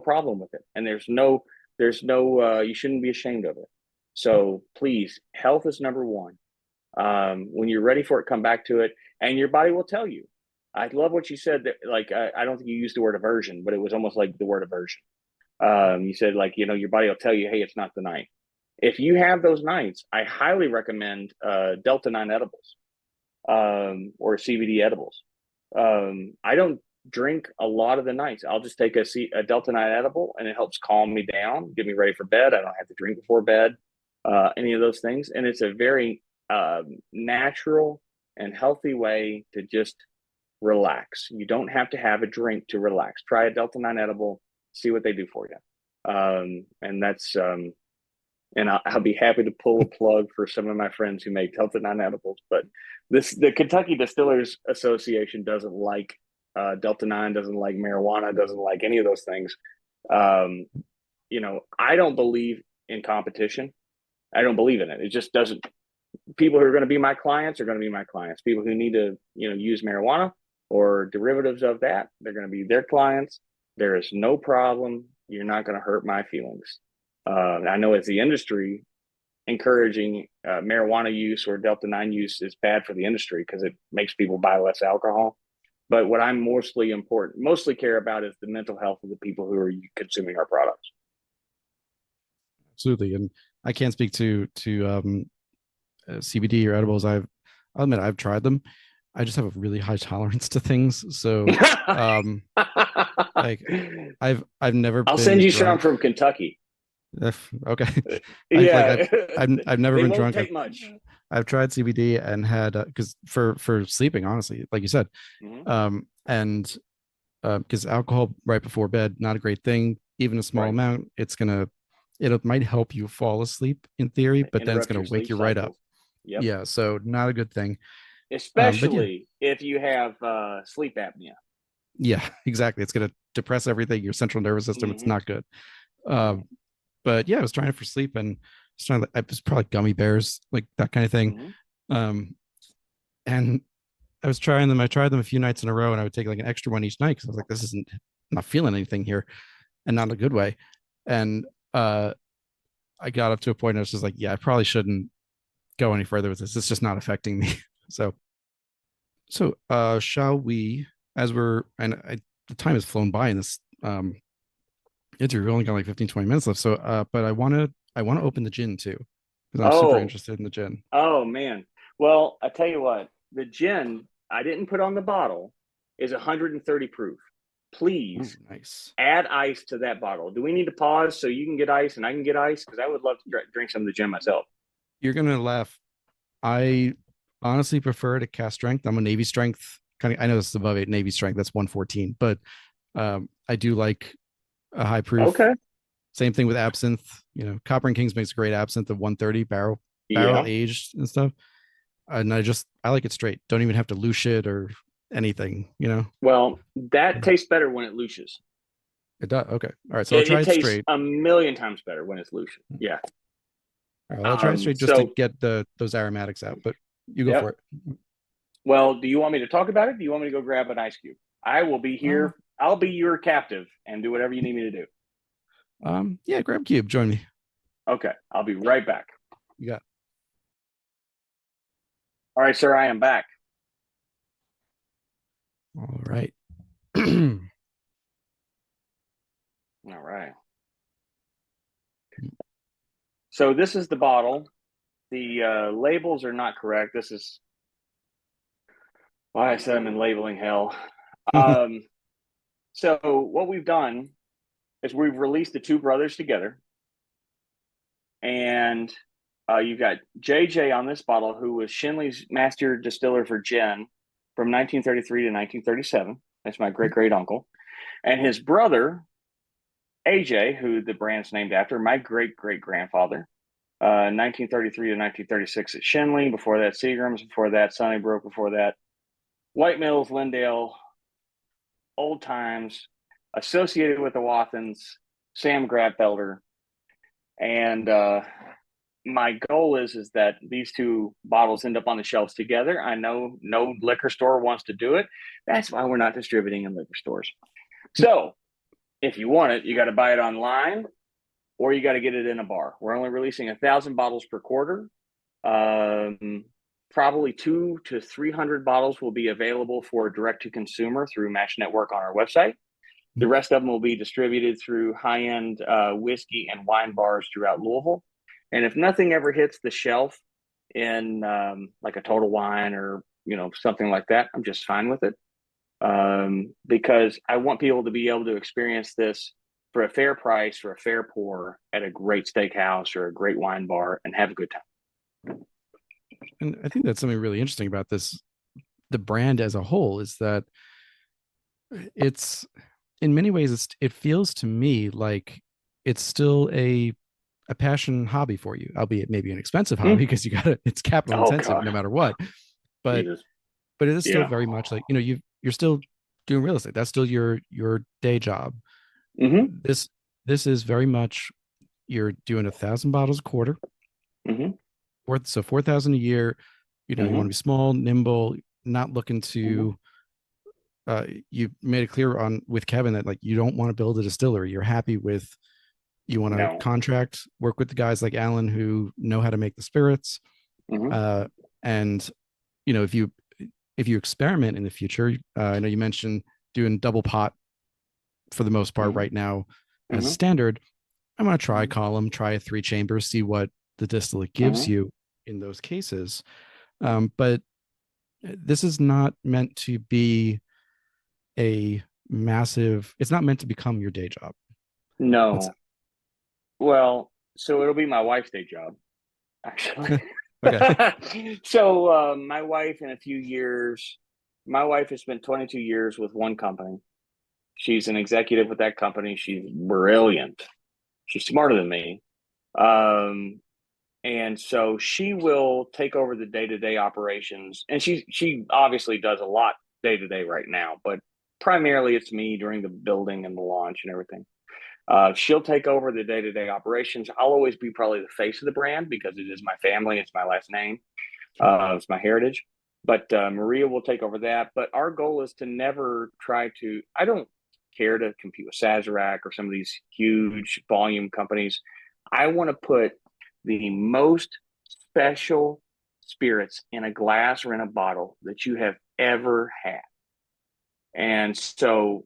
[SPEAKER 2] problem with it, and there's no you shouldn't be ashamed of it. So please, health is number one. When you're ready for it, come back to it, and your body will tell you. I love what you said. That like I don't think you used the word aversion, but it was almost like the word aversion. You said like your body will tell you, hey, it's not the night. If you have those nights, I highly recommend Delta 9 edibles or CBD edibles. I don't drink a lot of the nights. I'll just take a Delta 9 edible, and it helps calm me down, get me ready for bed. I don't have to drink before bed, any of those things. And it's a very natural and healthy way to just relax. You don't have to have a drink to relax. Try a Delta 9 edible, see what they do for you. And that's, and I'll be happy to pull a plug for some of my friends who make Delta 9 edibles. But the Kentucky Distillers Association doesn't like Delta 9, doesn't like marijuana, doesn't like any of those things. I don't believe in competition. I don't believe in it. It just doesn't. People who are going to be my clients are going to be my clients. People who need to, use marijuana or derivatives of that, they're going to be their clients. There is no problem. You're not going to hurt my feelings. I know as the industry, encouraging marijuana use or Delta 9 use is bad for the industry because it makes people buy less alcohol. But what I'm mostly care about is the mental health of the people who are consuming our products.
[SPEAKER 1] Absolutely. And I can't speak to CBD or edibles. I'll admit I've tried them. I just have a really high tolerance to things. So like I've never
[SPEAKER 2] I'll
[SPEAKER 1] been
[SPEAKER 2] send you some
[SPEAKER 1] drunk.
[SPEAKER 2] from Kentucky.
[SPEAKER 1] Okay.
[SPEAKER 2] Yeah,
[SPEAKER 1] I've never
[SPEAKER 2] they
[SPEAKER 1] been
[SPEAKER 2] won't
[SPEAKER 1] drunk.
[SPEAKER 2] take much.
[SPEAKER 1] I've tried CBD and had because for sleeping, honestly, like you said,
[SPEAKER 2] Mm-hmm.
[SPEAKER 1] and because alcohol right before bed, not a great thing. Even a small
[SPEAKER 2] Right.
[SPEAKER 1] amount, it might help you fall asleep in theory, but then it's
[SPEAKER 2] Interrupt
[SPEAKER 1] gonna
[SPEAKER 2] your
[SPEAKER 1] wake
[SPEAKER 2] sleep
[SPEAKER 1] you right up.
[SPEAKER 2] cycles. Yep.
[SPEAKER 1] Yeah, so not a good thing. But yeah,
[SPEAKER 2] Especially if you have sleep apnea.
[SPEAKER 1] yeah, exactly. It's gonna depress everything, your central nervous system. It's
[SPEAKER 2] Mm-hmm.
[SPEAKER 1] not good.
[SPEAKER 2] Mm-hmm.
[SPEAKER 1] But yeah, I was trying it for sleep, and I was probably gummy bears, like that kind of thing.
[SPEAKER 2] Mm-hmm.
[SPEAKER 1] Um, and I was trying them. I tried them a few nights in a row, and I would take like an extra one each night because I was like, this isn't, I'm not feeling anything here, and not in a good way. And I got up to a point I was just like, yeah, I probably shouldn't go any further with this. It's just not affecting me. So shall we, as we're, the time has flown by in this interview. We've only got like 15, 20 minutes left. So, but I want to open the gin too, because I'm super
[SPEAKER 2] Oh,
[SPEAKER 1] interested in the gin.
[SPEAKER 2] oh man. Well, I tell you what, the gin I didn't put on the bottle is 130 proof.
[SPEAKER 1] Oh,
[SPEAKER 2] Please
[SPEAKER 1] nice.
[SPEAKER 2] add ice to that bottle. Do we need to pause so you can get ice and I can get ice? Because I would love to drink some of the gin myself.
[SPEAKER 1] You're gonna laugh. I honestly prefer to cast strength. I'm a Navy strength kind of. I know this is above eight Navy strength. That's 114, but I do like a high proof.
[SPEAKER 2] Okay.
[SPEAKER 1] Same thing with absinthe. Copper and Kings makes great absinthe of 130 barrel
[SPEAKER 2] Yeah.
[SPEAKER 1] aged and stuff. And I like it straight. Don't even have to loosh it or anything.
[SPEAKER 2] Well, that tastes better when it looshes.
[SPEAKER 1] It does. Okay. All right. So I'll
[SPEAKER 2] It,
[SPEAKER 1] try
[SPEAKER 2] it
[SPEAKER 1] it
[SPEAKER 2] tastes
[SPEAKER 1] straight.
[SPEAKER 2] a million times better when it's loose. Yeah.
[SPEAKER 1] All right. I'll try it straight just to
[SPEAKER 2] So
[SPEAKER 1] get those aromatics out. But You go for
[SPEAKER 2] Yep.
[SPEAKER 1] it.
[SPEAKER 2] Well, do you want me to talk about it? Do you want me to go grab an ice cube? I will be
[SPEAKER 1] Uh,
[SPEAKER 2] here. I'll be your captive and do whatever you need me to do.
[SPEAKER 1] yeah, grab cube. Join me.
[SPEAKER 2] Okay. I'll be right back.
[SPEAKER 1] You got.
[SPEAKER 2] All right, sir. I am back.
[SPEAKER 1] All right. All
[SPEAKER 2] All right. So this is the bottle. The labels are not correct. This is why I said I'm in labeling hell. Um, so what we've done is we've released the two brothers together, and you've got JJ on this bottle, who was Shinley's master distiller for gin from 1933 to 1937. That's my great great uncle, and his brother AJ, who the brand's named after, my great great grandfather. 1933 to 1936 at Shinley. Before that, Seagram's. Before that, Sunnybrook. Before that, White Mills, Lindale, old times, associated with the Wathans, Sam Gradfelder. And my goal is that these two bottles end up on the shelves together. I know no liquor store wants to do it. That's why we're not distributing in liquor stores. So if you want it, you got to buy it online or you got to get it in a bar. We're only releasing 1,000 bottles per quarter. Probably 200 to 300 bottles will be available for direct to consumer through Match Network on our website. The rest of them will be distributed through high-end whiskey and wine bars throughout Louisville. And if nothing ever hits the shelf in like a Total Wine or something like that, I'm just fine with it, because I want people to be able to experience this for a fair price or a fair pour at a great steakhouse or a great wine bar and have a good time.
[SPEAKER 1] And I think that's something really interesting about this, the brand as a whole, is that it's in many ways it feels to me like it's still a passion hobby for you, albeit maybe an expensive hobby because you got it's capital
[SPEAKER 2] Oh
[SPEAKER 1] intensive no
[SPEAKER 2] gosh,
[SPEAKER 1] matter what. But
[SPEAKER 2] Jesus,
[SPEAKER 1] but it is still
[SPEAKER 2] yeah.
[SPEAKER 1] very much like, you're still doing real estate. That's still your day job.
[SPEAKER 2] Mm-hmm.
[SPEAKER 1] This is very much, you're doing 1,000 bottles a quarter,
[SPEAKER 2] Mm-hmm.
[SPEAKER 1] so 4,000 a year. You want
[SPEAKER 2] Mm-hmm.
[SPEAKER 1] to be small, nimble, not looking
[SPEAKER 2] Mm-hmm.
[SPEAKER 1] to you made it clear on with Kevin that like you don't want to build a distillery. You're happy with, you want to
[SPEAKER 2] No.
[SPEAKER 1] contract, work with the guys like Alan who know how to make the spirits.
[SPEAKER 2] Mm-hmm.
[SPEAKER 1] And if you experiment in the future, I know you mentioned doing double pot for the most part
[SPEAKER 2] Mm-hmm.
[SPEAKER 1] right now as
[SPEAKER 2] Mm-hmm.
[SPEAKER 1] standard. I'm going to try column, try a 3 chamber, see what the distillate gives
[SPEAKER 2] Mm-hmm.
[SPEAKER 1] you in those cases. But this is not meant to be a massive, it's not meant to become your day job. Let's
[SPEAKER 2] No. Well, so it'll be my wife's day job, actually.
[SPEAKER 1] okay.
[SPEAKER 2] So my wife, in a few years, my wife has spent 22 years with one company. She's an executive with that company. She's brilliant. She's smarter than me. Um, and so she will take over the day-to-day operations. And she obviously does a lot day-to-day right now, but primarily it's me during the building and the launch and everything. She'll take over the day-to-day operations. I'll always be probably the face of the brand because it is my family. It's my last name. It's my heritage. But Maria will take over that. But our goal is to never try to, I don't care to compete with Sazerac or some of these huge volume companies. I want to put the most special spirits in a glass or in a bottle that you have ever had. And so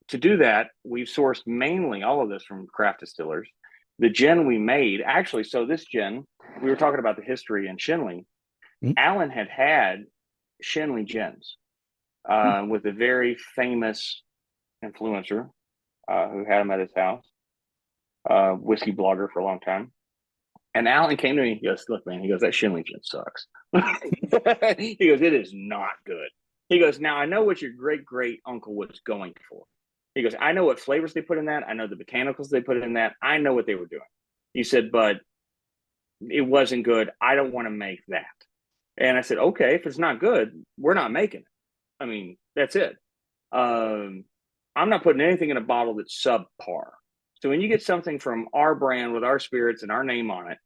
[SPEAKER 2] to do that, we've sourced mainly all of this from craft distillers. The gin we made, actually, so this gin, we were talking about the history in Shinley.
[SPEAKER 1] Mm-hmm.
[SPEAKER 2] Alan had Shinley gins with a very famous influencer who had him at his house, whiskey blogger for a long time. And Alan came to me, he goes, look, man, he goes, that Shinley gin sucks. He goes, it is not good. He goes, now I know what your great great uncle was going for. He goes, I know what flavors they put in that. I know the botanicals they put in that. I know what they were doing. He said, but it wasn't good. I don't want to make that. And I said, okay, if it's not good, we're not making it. I mean, that's it. I'm not putting anything in a bottle that's subpar. So when you get something from our brand with our spirits and our name on it,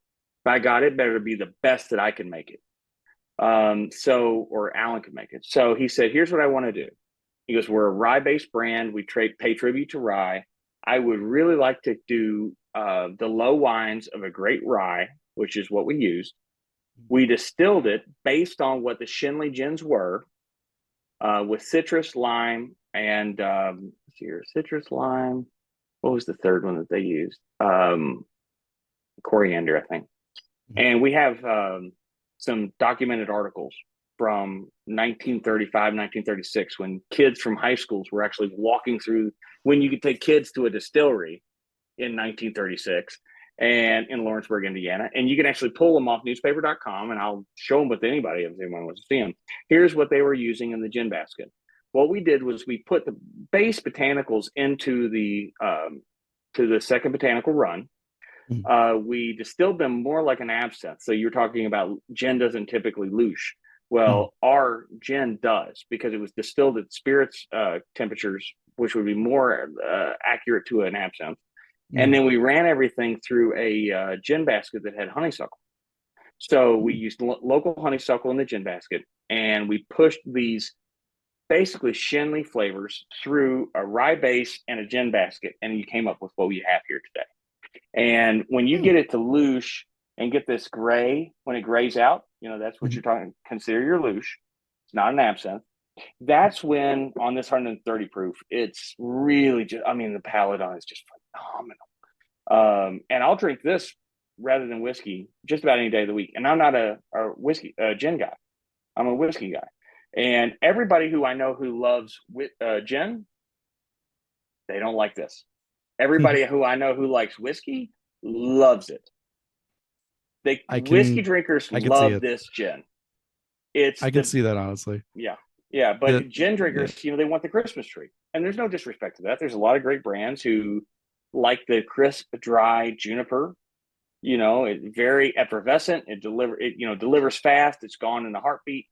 [SPEAKER 2] by God, it better be the best that I can make it. Or Alan could make it. So he said, here's what I want to do. He goes, we're a rye based brand. We pay tribute to rye. I would really like to do the low wines of a great rye, which is what we used. We distilled it based on what the Shinley gins were, with citrus, lime, and here, citrus, lime. What was the third one that they used? Coriander, I think. And we have some documented articles from 1935, 1936, when kids from high schools were actually walking through, when you could take kids to a distillery in 1936 and in Lawrenceburg, Indiana. And you can actually pull them off newspaper.com, and I'll show them with anybody if anyone wants to see them. Here's what they were using in the gin basket. What we did was we put the base botanicals into the to the second botanical run. We distilled them more like an absinthe. So you're talking about gin doesn't typically loosh. Well, our gin does, because it was distilled at spirits temperatures, which would be more accurate to an absinthe. And then we ran everything through a gin basket that had honeysuckle. So we used local honeysuckle in the gin basket, and we pushed these basically Shinley flavors through a rye base and a gin basket, and you came up with what we have here today. And when you get it to loosh and get this gray, when it grays out, that's what you're talking, consider your loosh. It's not an absinthe. That's when, on this 130 proof, it's really just, the palate on it is just phenomenal. And I'll drink this rather than whiskey just about any day of the week. And I'm not a gin guy. I'm a whiskey guy. And everybody who I know who loves gin, they don't like this. Everybody who I know who likes whiskey loves it. Whiskey drinkers love this gin.
[SPEAKER 1] I can see that, honestly.
[SPEAKER 2] Yeah. But gin drinkers, they want the Christmas tree. And there's no disrespect to that. There's a lot of great brands who like the crisp, dry juniper. It's very effervescent. It delivers fast. It's gone in a heartbeat.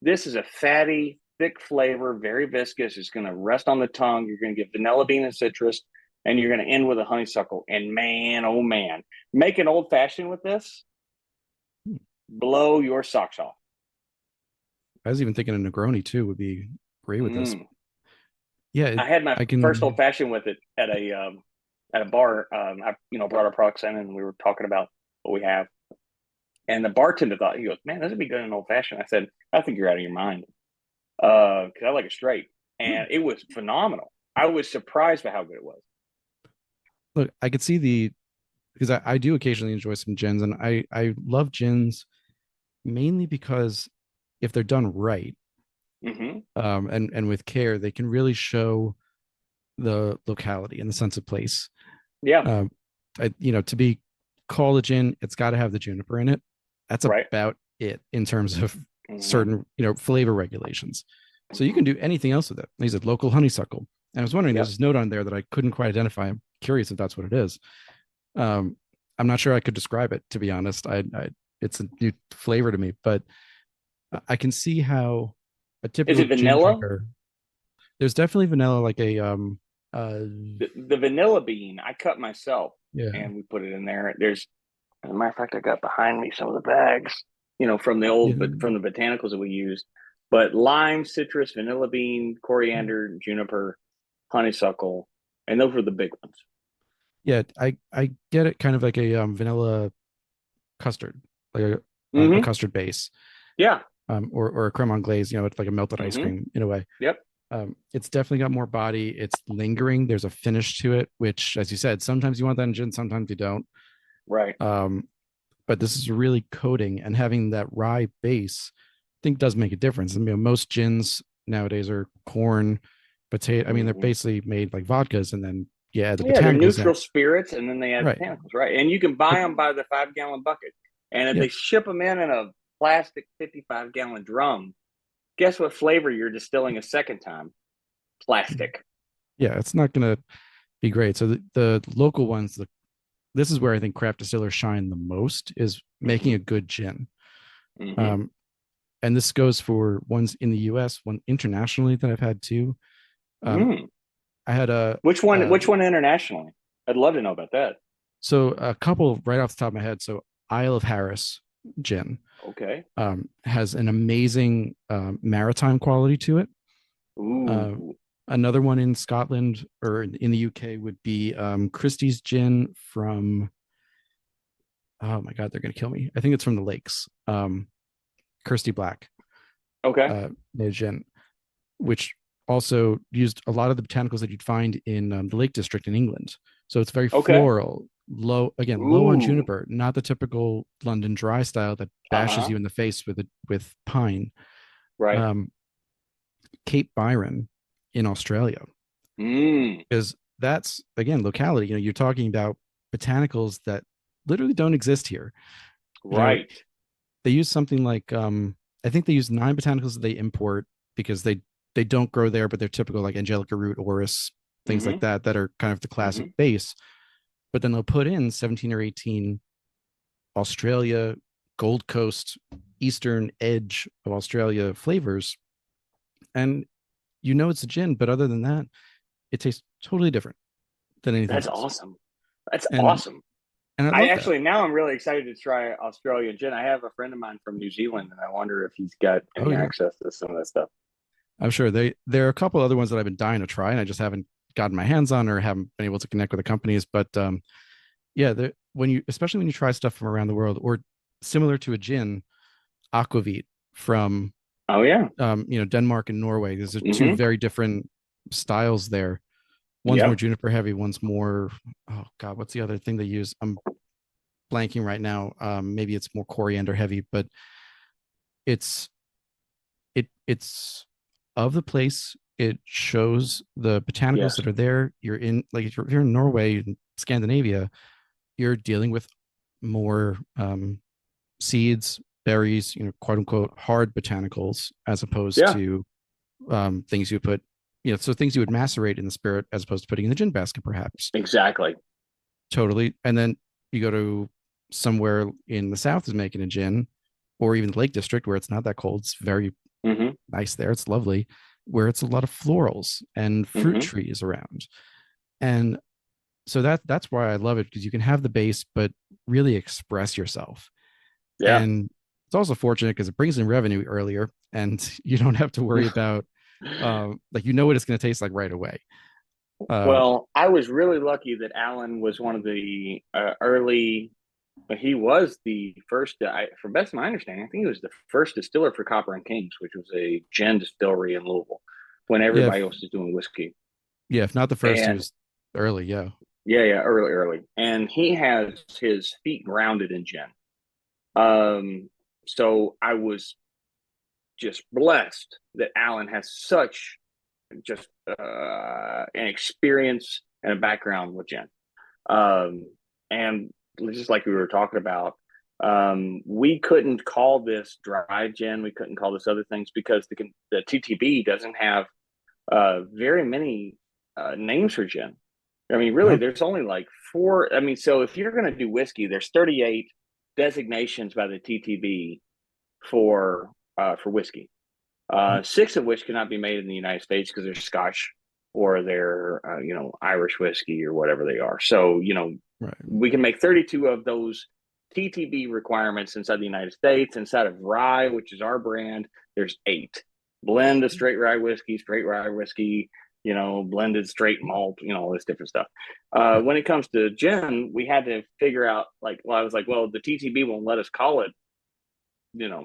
[SPEAKER 2] This is a fatty, thick flavor, very viscous. It's going to rest on the tongue. You're going to get vanilla bean and citrus, and you're going to end with a honeysuckle. And man, oh man, make an old fashioned with this, blow your socks off.
[SPEAKER 1] I was even thinking a Negroni too would be great with this. Yeah,
[SPEAKER 2] I had my first old fashioned with it at a bar. I brought our products in, and we were talking about what we have. And the bartender thought, he goes, "Man, this would be good in an old fashioned." I said, "I think you're out of your mind, because I like it straight." And it was phenomenal. I was surprised by how good it was.
[SPEAKER 1] Look, I could see because I do occasionally enjoy some gins, and I love gins mainly because if they're done right, and with care, they can really show the locality and the sense of place.
[SPEAKER 2] Yeah.
[SPEAKER 1] To be called a gin, it's got to have the juniper in it. That's about it in terms of certain, flavor regulations. So you can do anything else with it. He said local honeysuckle. And I was wondering, there's this note on there that I couldn't quite identify. I'm curious if that's what it is. I'm not sure I could describe it, to be honest. It's a new flavor to me, but I can see how a typical
[SPEAKER 2] is it vanilla?
[SPEAKER 1] Gin drinker, there's definitely vanilla, like a
[SPEAKER 2] the vanilla bean I cut myself, and we put it in there. There's, as a matter of fact, I got behind me some of the bags, from the old, from the botanicals that we used. But lime, citrus, vanilla bean, coriander, juniper, honeysuckle, and those were the big ones.
[SPEAKER 1] Yeah, I get it, kind of like a vanilla custard, like a custard base.
[SPEAKER 2] Yeah.
[SPEAKER 1] Or a creme anglaise, it's like a melted ice cream in a way.
[SPEAKER 2] Yep.
[SPEAKER 1] It's definitely got more body. It's lingering. There's a finish to it, which, as you said, sometimes you want that in gin, sometimes you don't.
[SPEAKER 2] Right.
[SPEAKER 1] But this is really coating, and having that rye base, I think, does make a difference. Most gins nowadays are corn, potato. They're basically made like vodkas, and then the botanicals.
[SPEAKER 2] They're neutral spirits, and then they add botanicals, right? And you can buy them by the 5-gallon bucket, and if they ship them in a plastic 55-gallon drum, guess what flavor you're distilling a second time? Plastic.
[SPEAKER 1] Yeah, it's not going to be great. So the local ones, this is where I think craft distillers shine the most, is making a good gin. And this goes for ones in the US, one internationally that I've had too. I had
[SPEAKER 2] which one internationally? I'd love to know about that.
[SPEAKER 1] So a couple right off the top of my head. So Isle of Harris gin.
[SPEAKER 2] Okay.
[SPEAKER 1] Has an amazing maritime quality to it. Uh,
[SPEAKER 2] Ooh.
[SPEAKER 1] Another one in Scotland or in the UK would be Christie's gin from, oh my God, they're going to kill me. I think it's from the lakes. Kirsty Black,
[SPEAKER 2] Okay.
[SPEAKER 1] their gin, which also used a lot of the botanicals that you'd find in the Lake District in England. So it's very
[SPEAKER 2] Okay.
[SPEAKER 1] floral, low on
[SPEAKER 2] Ooh.
[SPEAKER 1] juniper, not the typical London dry style that bashes
[SPEAKER 2] Uh-huh.
[SPEAKER 1] you in the face with pine.
[SPEAKER 2] Right.
[SPEAKER 1] Um, Cape Byron in Australia,
[SPEAKER 2] Mm.
[SPEAKER 1] because that's again locality. You're talking about botanicals that literally don't exist here. You know,
[SPEAKER 2] Right.
[SPEAKER 1] they use something like I think they use 9 botanicals that they import because they don't grow there, but they're typical, like angelica root, orris, things like
[SPEAKER 2] Mm-hmm.
[SPEAKER 1] that are kind of the classic
[SPEAKER 2] Mm-hmm.
[SPEAKER 1] base. But then they'll put in 17 or 18 Australia, Gold Coast, eastern edge of Australia flavors, and it's a gin, but other than that, it tastes totally different than anything
[SPEAKER 2] That's
[SPEAKER 1] else.
[SPEAKER 2] awesome. That's
[SPEAKER 1] And
[SPEAKER 2] awesome.
[SPEAKER 1] I
[SPEAKER 2] I
[SPEAKER 1] love that.
[SPEAKER 2] actually now I'm really excited to try Australian gin. I have a friend of mine from New Zealand, and I wonder if he's got
[SPEAKER 1] Oh
[SPEAKER 2] any
[SPEAKER 1] yeah,
[SPEAKER 2] access to some of that stuff.
[SPEAKER 1] I'm sure there are a couple other ones that I've been dying to try, and I just haven't gotten my hands on or haven't been able to connect with the companies. But yeah, especially when you try stuff from around the world or similar to a gin, aquavit from
[SPEAKER 2] Oh yeah.
[SPEAKER 1] Denmark and Norway. These are two
[SPEAKER 2] Mm-hmm.
[SPEAKER 1] very different styles there. One's more
[SPEAKER 2] Yep.
[SPEAKER 1] juniper heavy, one's more, oh God, what's the other thing they use? I'm blanking right now. Maybe it's more coriander heavy, but it's it's of the place. It shows the botanicals
[SPEAKER 2] Yes.
[SPEAKER 1] that are there. You're in, like, if you're in Norway and Scandinavia, you're dealing with more seeds, berries, quote unquote hard botanicals, as opposed
[SPEAKER 2] Yeah.
[SPEAKER 1] to things you would put, so things you would macerate in the spirit as opposed to putting in the gin basket, perhaps.
[SPEAKER 2] Exactly.
[SPEAKER 1] Totally. And then you go to somewhere in the south is making a gin, or even the Lake District where it's not that cold. It's very
[SPEAKER 2] Mm-hmm.
[SPEAKER 1] nice there. It's lovely, where it's a lot of florals and fruit
[SPEAKER 2] Mm-hmm.
[SPEAKER 1] trees around. And so that's why I love it, because you can have the base, but really express yourself.
[SPEAKER 2] Yeah.
[SPEAKER 1] And it's also fortunate because it brings in revenue earlier, and you don't have to worry about like what it's going to taste like right away. Uh,
[SPEAKER 2] Well, I was really lucky that Alan was one of the early. He was the first. From best of my understanding, I think he was the first distiller for Copper and Kings, which was a gin distillery in Louisville, when
[SPEAKER 1] yeah,
[SPEAKER 2] everybody else was doing whiskey.
[SPEAKER 1] if not the first, he
[SPEAKER 2] And
[SPEAKER 1] was early. Yeah.
[SPEAKER 2] yeah, early. And he has his feet grounded in gin. Um, so I was just blessed that Alan has such just an experience and a background with gin. And just like we were talking about, we couldn't call this dry gin. We couldn't call this other things because the TTB doesn't have very many names for gin. I mean, really,
[SPEAKER 1] No.
[SPEAKER 2] there's only like four. I mean, so if you're going to do whiskey, there's 38 designations by the TTB for whiskey.
[SPEAKER 1] Yep.
[SPEAKER 2] Six of which cannot be made in the United States because they're Scotch or they're Irish whiskey or whatever they are. So
[SPEAKER 1] Right.
[SPEAKER 2] we can make 32 of those TTB requirements inside the United States. Inside of rye, which is our brand, there's 8. Blend of straight rye whiskey, blended straight malt, all this different stuff.
[SPEAKER 1] Right.
[SPEAKER 2] When it comes to gin, we had to figure out I was like, well, the TTB won't let us call it, you know,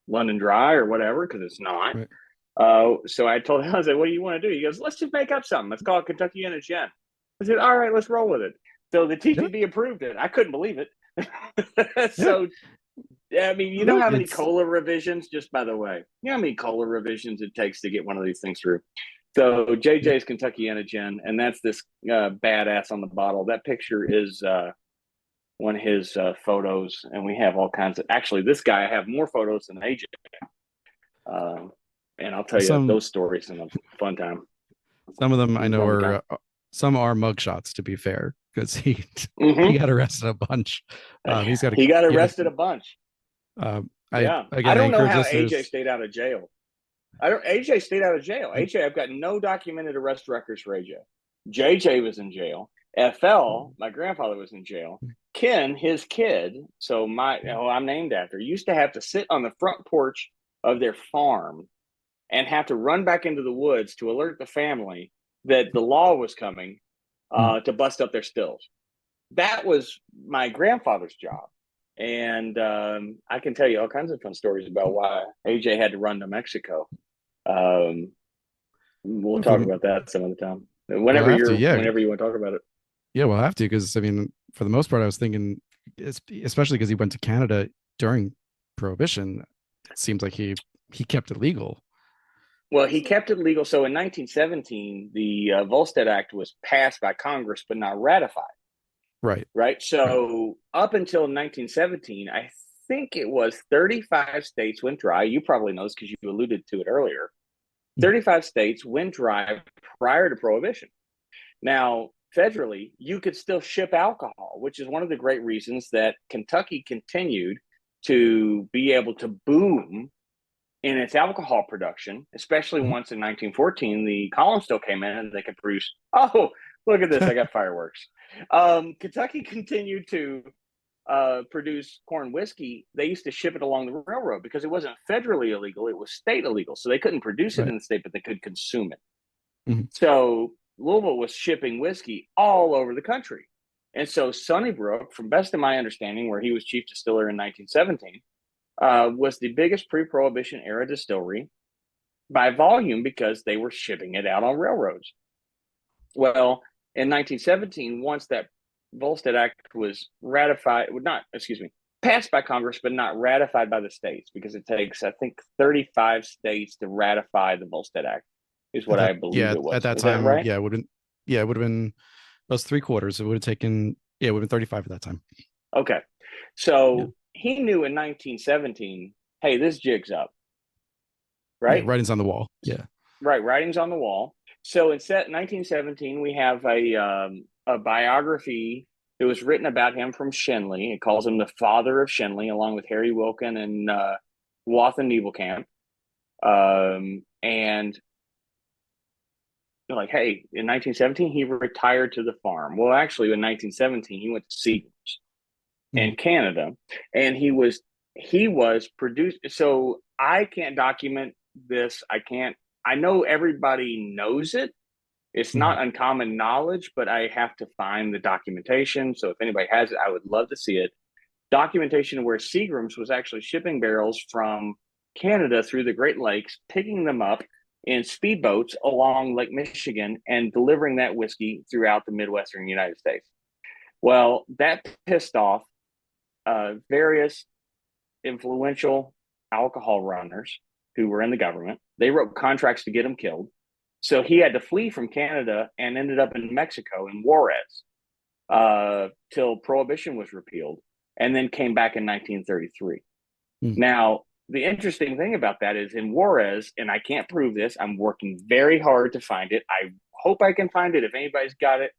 [SPEAKER 2] London Dry or whatever because it's not.
[SPEAKER 1] Right.
[SPEAKER 2] So I told him, I was like, what do you want to do? He goes, let's just make up something. Let's call it Kentucky and a Gin. I said, all right, let's roll with it. So the
[SPEAKER 1] Yeah.
[SPEAKER 2] TTB approved it. I couldn't believe it.
[SPEAKER 1] Yeah.
[SPEAKER 2] So, yeah, I mean, you know
[SPEAKER 1] No,
[SPEAKER 2] how many
[SPEAKER 1] it's
[SPEAKER 2] cola revisions, just by the way, you know how many cola revisions it takes to get one of these things through? So
[SPEAKER 1] yeah.
[SPEAKER 2] JJ's Kentucky and a Gin, and that's this badass on the bottle. That picture is one of his photos, and we have all kinds of. Actually, this guy I have more photos than AJ. Uh, and I'll tell you
[SPEAKER 1] some
[SPEAKER 2] those stories in a fun time.
[SPEAKER 1] some of them I know
[SPEAKER 2] Another time.
[SPEAKER 1] are some are mugshots, to be fair, because he he
[SPEAKER 2] Mm-hmm.
[SPEAKER 1] got arrested a bunch. He's got to
[SPEAKER 2] He got
[SPEAKER 1] give it.
[SPEAKER 2] arrested a bunch.
[SPEAKER 1] I
[SPEAKER 2] Yeah. I
[SPEAKER 1] again, I
[SPEAKER 2] don't know
[SPEAKER 1] encourage
[SPEAKER 2] how AJ
[SPEAKER 1] listeners.
[SPEAKER 2] stayed out of jail. I don't AJ stayed out of jail. AJ, I've got no documented arrest records for AJ. JJ was in jail. FL, my grandfather was in jail. Ken, his kid, so I'm named after, used to have to sit on the front porch of their farm and have to run back into the woods to alert the family that the law was coming
[SPEAKER 1] Mm.
[SPEAKER 2] to bust up their stills. That was my grandfather's job. And I can tell you all kinds of fun stories about why AJ had to run to Mexico. Um, we'll
[SPEAKER 1] Well, for
[SPEAKER 2] talk
[SPEAKER 1] the,
[SPEAKER 2] about that some other time.
[SPEAKER 1] we'll have to, yeah,
[SPEAKER 2] Whenever you want to talk about it.
[SPEAKER 1] yeah, we'll have to because I mean, for the most part, I was thinking, especially because he went to Canada during Prohibition. It seems like he kept it legal.
[SPEAKER 2] Well, he kept it legal. So in 1917, the Volstead Act was passed by Congress but not ratified.
[SPEAKER 1] Right.
[SPEAKER 2] Right.
[SPEAKER 1] Right.
[SPEAKER 2] So up until 1917, I think it was 35 states went dry. You probably know this because you alluded to it earlier.
[SPEAKER 1] Mm.
[SPEAKER 2] 35 states went dry prior to Prohibition. Now, federally, you could still ship alcohol, which is one of the great reasons that Kentucky continued to be able to boom in its alcohol production, especially
[SPEAKER 1] Mhm.
[SPEAKER 2] once in 1914, the column still came in and they could produce. Oh, look at this. I got fireworks. Kentucky continued to produce corn whiskey. They used to ship it along the railroad because it wasn't federally illegal, it was state illegal. So they couldn't produce it
[SPEAKER 1] Right.
[SPEAKER 2] in the state, but they could consume it.
[SPEAKER 1] Mhm.
[SPEAKER 2] So Louisville was shipping whiskey all over the country. And so Sunnybrook, from best of my understanding, where he was chief distiller in 1917, was the biggest pre-prohibition era distillery by volume because they were shipping it out on railroads. Well, in 1917, once that Volstead Act was ratified, would not, excuse me, passed by Congress, but not ratified by the states because it takes, I think, 35 states to ratify the Volstead Act, is what I believe
[SPEAKER 1] Yeah,
[SPEAKER 2] it
[SPEAKER 1] at
[SPEAKER 2] was.
[SPEAKER 1] that
[SPEAKER 2] Is that
[SPEAKER 1] time,
[SPEAKER 2] right?
[SPEAKER 1] yeah, it would have been those 3/4. It would have taken, yeah, it would have been 35 at that time.
[SPEAKER 2] Okay.
[SPEAKER 1] Yeah.
[SPEAKER 2] So he knew in 1917, hey, this jig's up,
[SPEAKER 1] Yeah.
[SPEAKER 2] right?
[SPEAKER 1] Writings on the wall. Yeah.
[SPEAKER 2] Right, writings on the wall. So in 1917, we have a biography that was written about him from Shenley. It calls him the father of Shenley, along with Harry Wilkin and Wathen Nebelkamp. And they're like, hey, in 1917, he retired to the farm. Well, actually, in 1917, he went to Seagram's in
[SPEAKER 1] Mhm.
[SPEAKER 2] Canada, and he was produced. So I can't document this. I can't. I know everybody knows it. It's
[SPEAKER 1] Mhm.
[SPEAKER 2] not uncommon knowledge, but I have to find the documentation. So if anybody has it, I would love to see it. Documentation where Seagram's was actually shipping barrels from Canada through the Great Lakes, picking them up in speedboats along Lake Michigan and delivering that whiskey throughout the Midwestern United States. Well, that pissed off various influential alcohol runners who were in the government. They wrote contracts to get him killed. So he had to flee from Canada and ended up in Mexico in Juarez till Prohibition was repealed, and then came back in 1933.
[SPEAKER 1] Mhm.
[SPEAKER 2] Now, the interesting thing about that is in Juarez, and I can't prove this, I'm working very hard to find it. I hope I can find it if anybody's got it.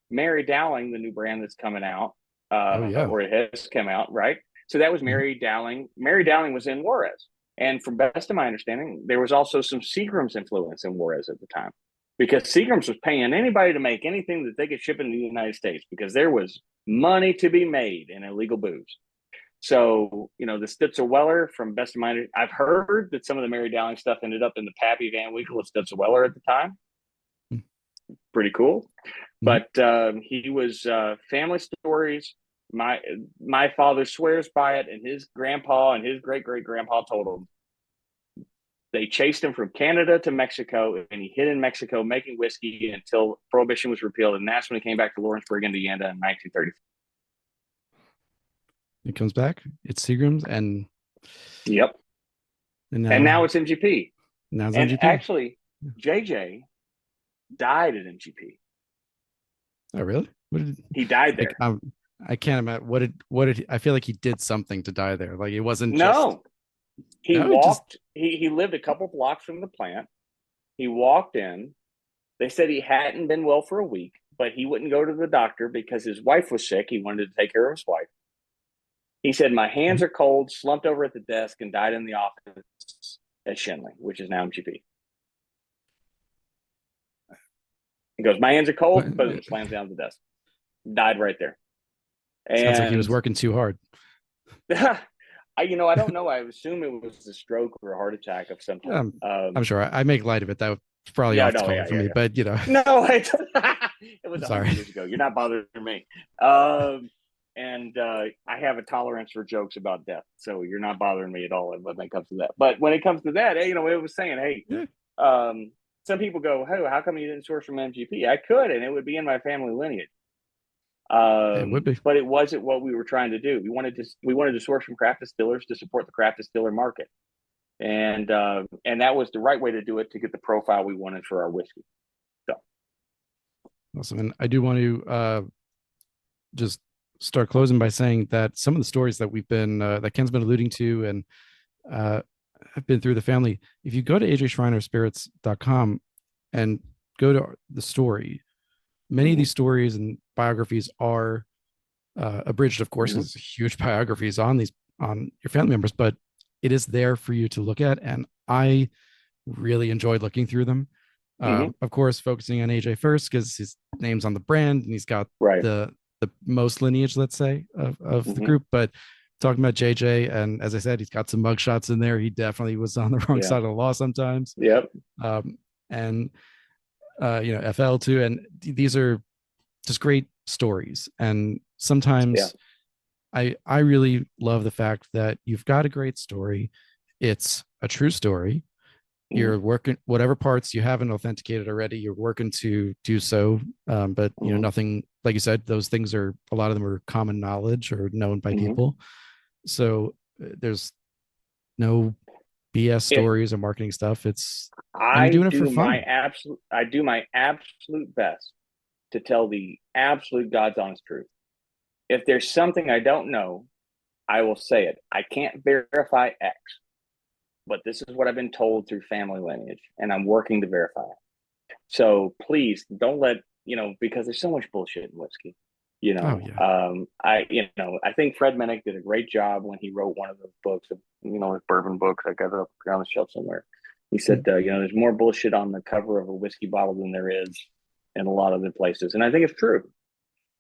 [SPEAKER 2] Mary Dowling, the new brand that's coming out,
[SPEAKER 1] Oh yeah.
[SPEAKER 2] or it has come out, right? So that was
[SPEAKER 1] Mhm.
[SPEAKER 2] Mary Dowling. Mary Dowling was in Juarez. And from best of my understanding, there was also some Seagram's influence in Juarez at the time because Seagram's was paying anybody to make anything that they could ship into the United States because there was money to be made in illegal booze. So, the Stitzer Weller, from best of my, I've heard that some of the Mary Dowling stuff ended up in the Pappy Van Winkle of Stitzer Weller at the time. Pretty cool.
[SPEAKER 1] Mhm.
[SPEAKER 2] But he was family stories. My father swears by it, and his grandpa and his great great grandpa told him they chased him from Canada to Mexico, and he hid in Mexico making whiskey until Prohibition was repealed, and that's when he came back to Lawrenceburg, Indiana, in 1930.
[SPEAKER 1] It comes back. It's Seagram's,
[SPEAKER 2] Yep,
[SPEAKER 1] and
[SPEAKER 2] and
[SPEAKER 1] now
[SPEAKER 2] now it's MGP.
[SPEAKER 1] now it's
[SPEAKER 2] And
[SPEAKER 1] MGP.
[SPEAKER 2] actually, JJ died at MGP.
[SPEAKER 1] Oh really? What did
[SPEAKER 2] He died
[SPEAKER 1] like
[SPEAKER 2] there.
[SPEAKER 1] I can't imagine what did I feel like he did something to die there. Like it wasn't just
[SPEAKER 2] No, he
[SPEAKER 1] no, he just
[SPEAKER 2] walked. He lived a couple blocks from the plant. He walked in. They said he hadn't been well for a week, but he wouldn't go to the doctor because his wife was sick. He wanted to take care of his wife. He said, my hands
[SPEAKER 1] Mhm.
[SPEAKER 2] are cold, slumped over at the desk, and died in the office at Shenley, which is now MGP. He goes, my hands are
[SPEAKER 1] What,
[SPEAKER 2] cold, boom, slams down the desk. Died right there.
[SPEAKER 1] Sounds like he was
[SPEAKER 2] And
[SPEAKER 1] working too hard.
[SPEAKER 2] I don't know. I assume it was a stroke or a heart attack of some type.
[SPEAKER 1] I'm sure I make light of it. That was probably
[SPEAKER 2] Yeah,
[SPEAKER 1] off the
[SPEAKER 2] no,
[SPEAKER 1] color
[SPEAKER 2] yeah,
[SPEAKER 1] for
[SPEAKER 2] yeah,
[SPEAKER 1] me,
[SPEAKER 2] yeah.
[SPEAKER 1] but
[SPEAKER 2] No, it was
[SPEAKER 1] I'm
[SPEAKER 2] 100
[SPEAKER 1] sorry.
[SPEAKER 2] years ago. You're not bothering me. Um, and I have a tolerance for jokes about death, so you're not bothering me at all when it comes to that. But when it comes to that, hey, it was saying, hey,
[SPEAKER 1] Yeah,
[SPEAKER 2] um, some people go, hey, how come you didn't source from MGP? I could, and it would be in my family lineage.
[SPEAKER 1] it would be.
[SPEAKER 2] But it wasn't what we were trying to do. We wanted to source from craft distillers to support the craft distiller market, and that was the right way to do it to get the profile we wanted for our whiskey. So,
[SPEAKER 1] Awesome. And I do want to just start closing by saying that some of the stories that that Ken's been alluding to and uh, have been through the family. If you go to ajschreinerspirits.com and go to the story, many of
[SPEAKER 2] mm-hmm,
[SPEAKER 1] these stories and biographies are abridged, of course,
[SPEAKER 2] mm-hmm,
[SPEAKER 1] because it's huge biographies on your family members, but it is there for you to look at. And I really enjoyed looking through them.
[SPEAKER 2] mm-hmm,
[SPEAKER 1] Of course, focusing on AJ first because his name's on the brand and he's got
[SPEAKER 2] right,
[SPEAKER 1] the most lineage, let's say, of the
[SPEAKER 2] mm-hmm,
[SPEAKER 1] group. But talking about JJ, and as I said, he's got some mug shots in there. He definitely was on the wrong
[SPEAKER 2] yeah,
[SPEAKER 1] side of the law sometimes.
[SPEAKER 2] yep,
[SPEAKER 1] And FL too. And these are just great stories. And
[SPEAKER 2] yeah,
[SPEAKER 1] sometimes I really love the fact that you've got a great story. It's a true story.
[SPEAKER 2] mm-hmm,
[SPEAKER 1] You're working whatever parts you haven't authenticated already. You're working to do so, but
[SPEAKER 2] mm-hmm,
[SPEAKER 1] nothing like you said. Those things are a lot of them are common knowledge or known by
[SPEAKER 2] mm-hmm.
[SPEAKER 1] people. So there's no BS
[SPEAKER 2] If
[SPEAKER 1] stories or marketing stuff. And you're doing it for fun.
[SPEAKER 2] I do my absolute best to tell the absolute God's honest truth. If there's something I don't know, I will say it. I can't verify X, but this is what I've been told through family lineage, and I'm working to verify it. So please don't let because there's so much bullshit in whiskey.
[SPEAKER 1] Oh yeah.
[SPEAKER 2] I think Fred Minnick did a great job when he wrote one of those books, his bourbon books. I got it up on the shelf somewhere. He said,
[SPEAKER 1] Mm,
[SPEAKER 2] there's more bullshit on the cover of a whiskey bottle than there is in a lot of the places, and I think it's true.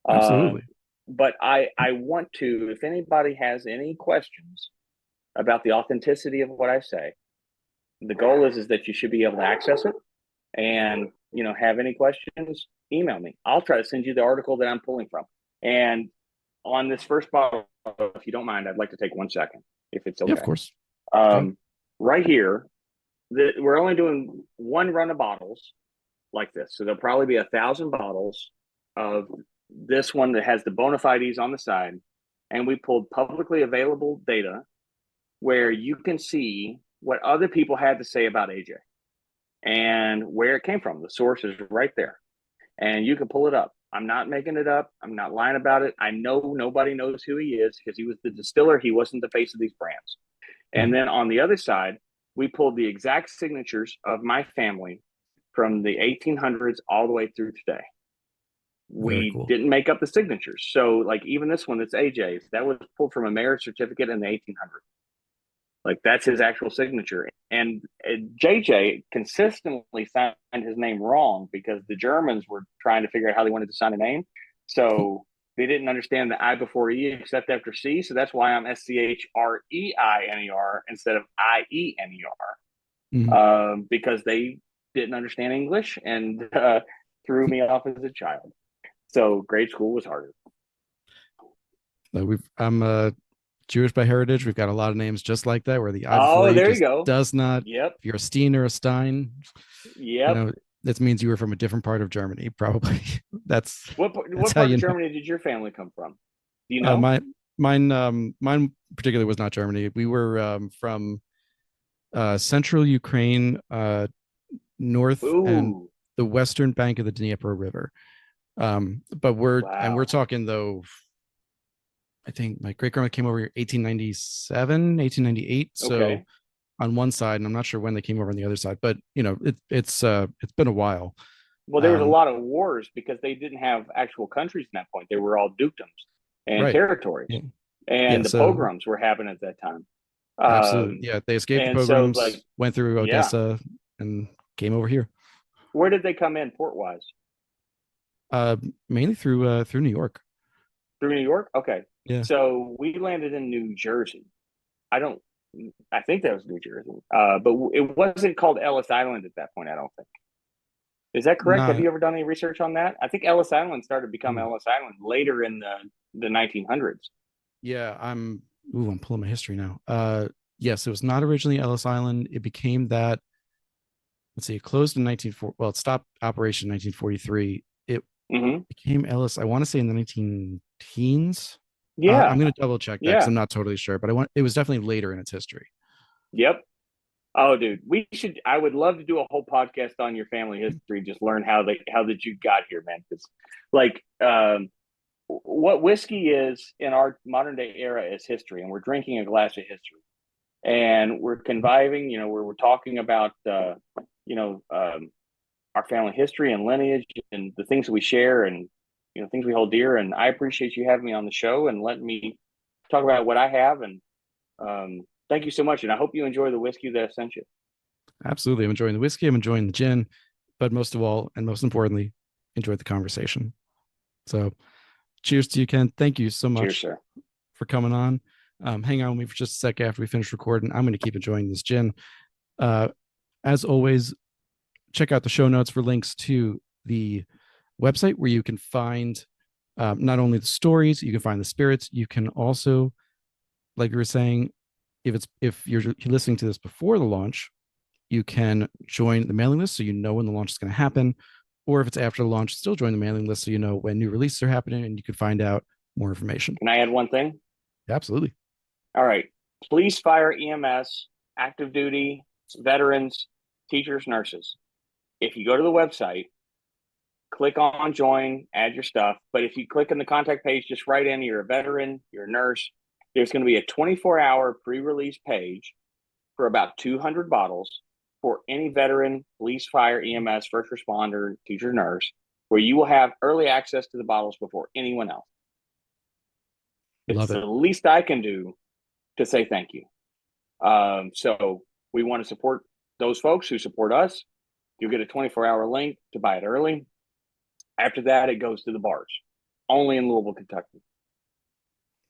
[SPEAKER 2] Uh,
[SPEAKER 1] absolutely.
[SPEAKER 2] but I want to, if anybody has any questions about the authenticity of what I say, the goal is that you should be able to access it, and have any questions, email me. I'll try to send you the article that I'm pulling from. And on this first bottle, if you don't mind, I'd like to take 1 second, if it's
[SPEAKER 1] Yeah, of
[SPEAKER 2] okay.
[SPEAKER 1] course. Go.
[SPEAKER 2] um, right here, we're only doing one run of bottles like this, so there'll probably be 1,000 bottles of this one that has the bona fides on the side, and we pulled publicly available data where you can see what other people had to say about AJ and where it came from. The source is right there, and you can pull it up. I'm not making it up. I'm not lying about it. I know nobody knows who he is because he was the distiller. He wasn't the face of these brands. And
[SPEAKER 1] Mhm.
[SPEAKER 2] then on the other side, we pulled the exact signatures of my family from the 1800s all the way through today.
[SPEAKER 1] Very
[SPEAKER 2] We
[SPEAKER 1] cool.
[SPEAKER 2] didn't make up the signatures. So, like, even this one that's AJ's, that was pulled from a marriage certificate in the 1800s. Like, that's his actual signature. And JJ consistently signed his name wrong because the Germans were trying to figure out how they wanted to sign a name. So they didn't understand the I before E except after C. So that's why I'm SCHREINER instead of IENER,
[SPEAKER 1] Mhm.
[SPEAKER 2] because they didn't understand English and threw me off as a child. So grade school was harder.
[SPEAKER 1] I'm Jewish by heritage. We've got a lot of names just like that, where the I before
[SPEAKER 2] Oh,
[SPEAKER 1] E
[SPEAKER 2] there you
[SPEAKER 1] just
[SPEAKER 2] go.
[SPEAKER 1] does not.
[SPEAKER 2] Yep.
[SPEAKER 1] If you're a Steen or a Stein, you
[SPEAKER 2] Yep.
[SPEAKER 1] know that means you were from a different part of Germany. Probably that's
[SPEAKER 2] What
[SPEAKER 1] how
[SPEAKER 2] part
[SPEAKER 1] you
[SPEAKER 2] of
[SPEAKER 1] know.
[SPEAKER 2] Germany did your family come from? Do you know?
[SPEAKER 1] My mine particularly was not Germany. We were from central Ukraine, north and
[SPEAKER 2] Ooh,
[SPEAKER 1] the western bank of the Dnieper River. But we're
[SPEAKER 2] wow.
[SPEAKER 1] talking though. I think my great grandma came over here 1897, 1898. So
[SPEAKER 2] Okay.
[SPEAKER 1] on one side, and I'm not sure when they came over on the other side, but it's been a while.
[SPEAKER 2] Well, there was a
[SPEAKER 1] Um,
[SPEAKER 2] lot of wars because they didn't have actual countries at that point. They were all dukedoms and
[SPEAKER 1] right.
[SPEAKER 2] territories,
[SPEAKER 1] Yeah. Yeah.
[SPEAKER 2] and the
[SPEAKER 1] So
[SPEAKER 2] pogroms were happening at that time.
[SPEAKER 1] absolutely.
[SPEAKER 2] Um,
[SPEAKER 1] Yeah. They escaped the
[SPEAKER 2] and so,
[SPEAKER 1] pogroms,
[SPEAKER 2] like,
[SPEAKER 1] went through
[SPEAKER 2] yeah,
[SPEAKER 1] Odessa and came over here.
[SPEAKER 2] where did they come in port wise?
[SPEAKER 1] Uh, Mainly through New York.
[SPEAKER 2] through New York. Okay,
[SPEAKER 1] Yeah.
[SPEAKER 2] so we landed in New Jersey. I don't. I think that was New Jersey, but it wasn't called Ellis Island at that point. I don't think. Is that correct? Have
[SPEAKER 1] Not.
[SPEAKER 2] you ever done any research on that? I think Ellis Island started to become
[SPEAKER 1] Ooh,
[SPEAKER 2] Ellis Island later in the 1900s.
[SPEAKER 1] yeah, I'm pulling my history now. Yes, it was not originally Ellis Island. It became that. Let's see, it closed in 1940. Well, it stopped operation in 1943. It
[SPEAKER 2] Hmm.
[SPEAKER 1] became Ellis, I want to say in the 19 teens.
[SPEAKER 2] Yeah,
[SPEAKER 1] I'm going to double check that because
[SPEAKER 2] yeah,
[SPEAKER 1] I'm not totally sure, but it was definitely later in its history.
[SPEAKER 2] yep. Oh, dude, we should. I would love to do a whole podcast on your family history. Just learn how that you got here, man. Because, like, what whiskey is in our modern day era is history, and we're drinking a glass of history, and we're conviving. You know, we're talking about, you know, our family history and lineage and the things that we share and things we hold dear. And I appreciate you having me on the show and letting me talk about what I have. And thank you so much. And I hope you enjoy the whiskey that I sent you.
[SPEAKER 1] Absolutely. I'm enjoying the whiskey. I'm enjoying the gin, but most of all, and most importantly, enjoyed the conversation. So cheers to you, Ken. Thank you so
[SPEAKER 2] Cheers,
[SPEAKER 1] much
[SPEAKER 2] sir.
[SPEAKER 1] for coming on. Hang on with me for just a sec after we finish recording. I'm going to keep enjoying this gin. Uh, as always, check out the show notes for links to the website where you can find not only the stories, you can find the spirits. You can also, like you were saying, if you're listening to this before the launch, you can join the mailing list so you know when the launch is going to happen. Or if it's after the launch, still join the mailing list so you know when new releases are happening and you can find out more information.
[SPEAKER 2] Can I add one thing?
[SPEAKER 1] Absolutely.
[SPEAKER 2] All right. Police, fire, EMS, active duty, veterans, teachers, nurses. If you go to the website, click on join, add your stuff. But if you click on the contact page, just write in you're a veteran, you're a nurse. There's going to be a 24-hour pre-release page for about 200 bottles for any veteran, police, fire, EMS, first responder, teacher, nurse, where you will have early access to the bottles before anyone else. It's
[SPEAKER 1] Love
[SPEAKER 2] the
[SPEAKER 1] it.
[SPEAKER 2] least I can do to say thank you. So we want to support those folks who support us. You'll get a 24-hour link to buy it early. After that, it goes to the bars, only in Louisville, Kentucky.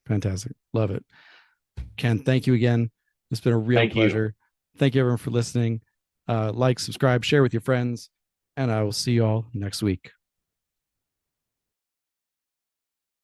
[SPEAKER 1] Fantastic. Love it. Ken, thank you again. It's been a real
[SPEAKER 2] Thank you.
[SPEAKER 1] pleasure. Thank you everyone for listening. Like, subscribe, share with your friends, and I will see you all next week.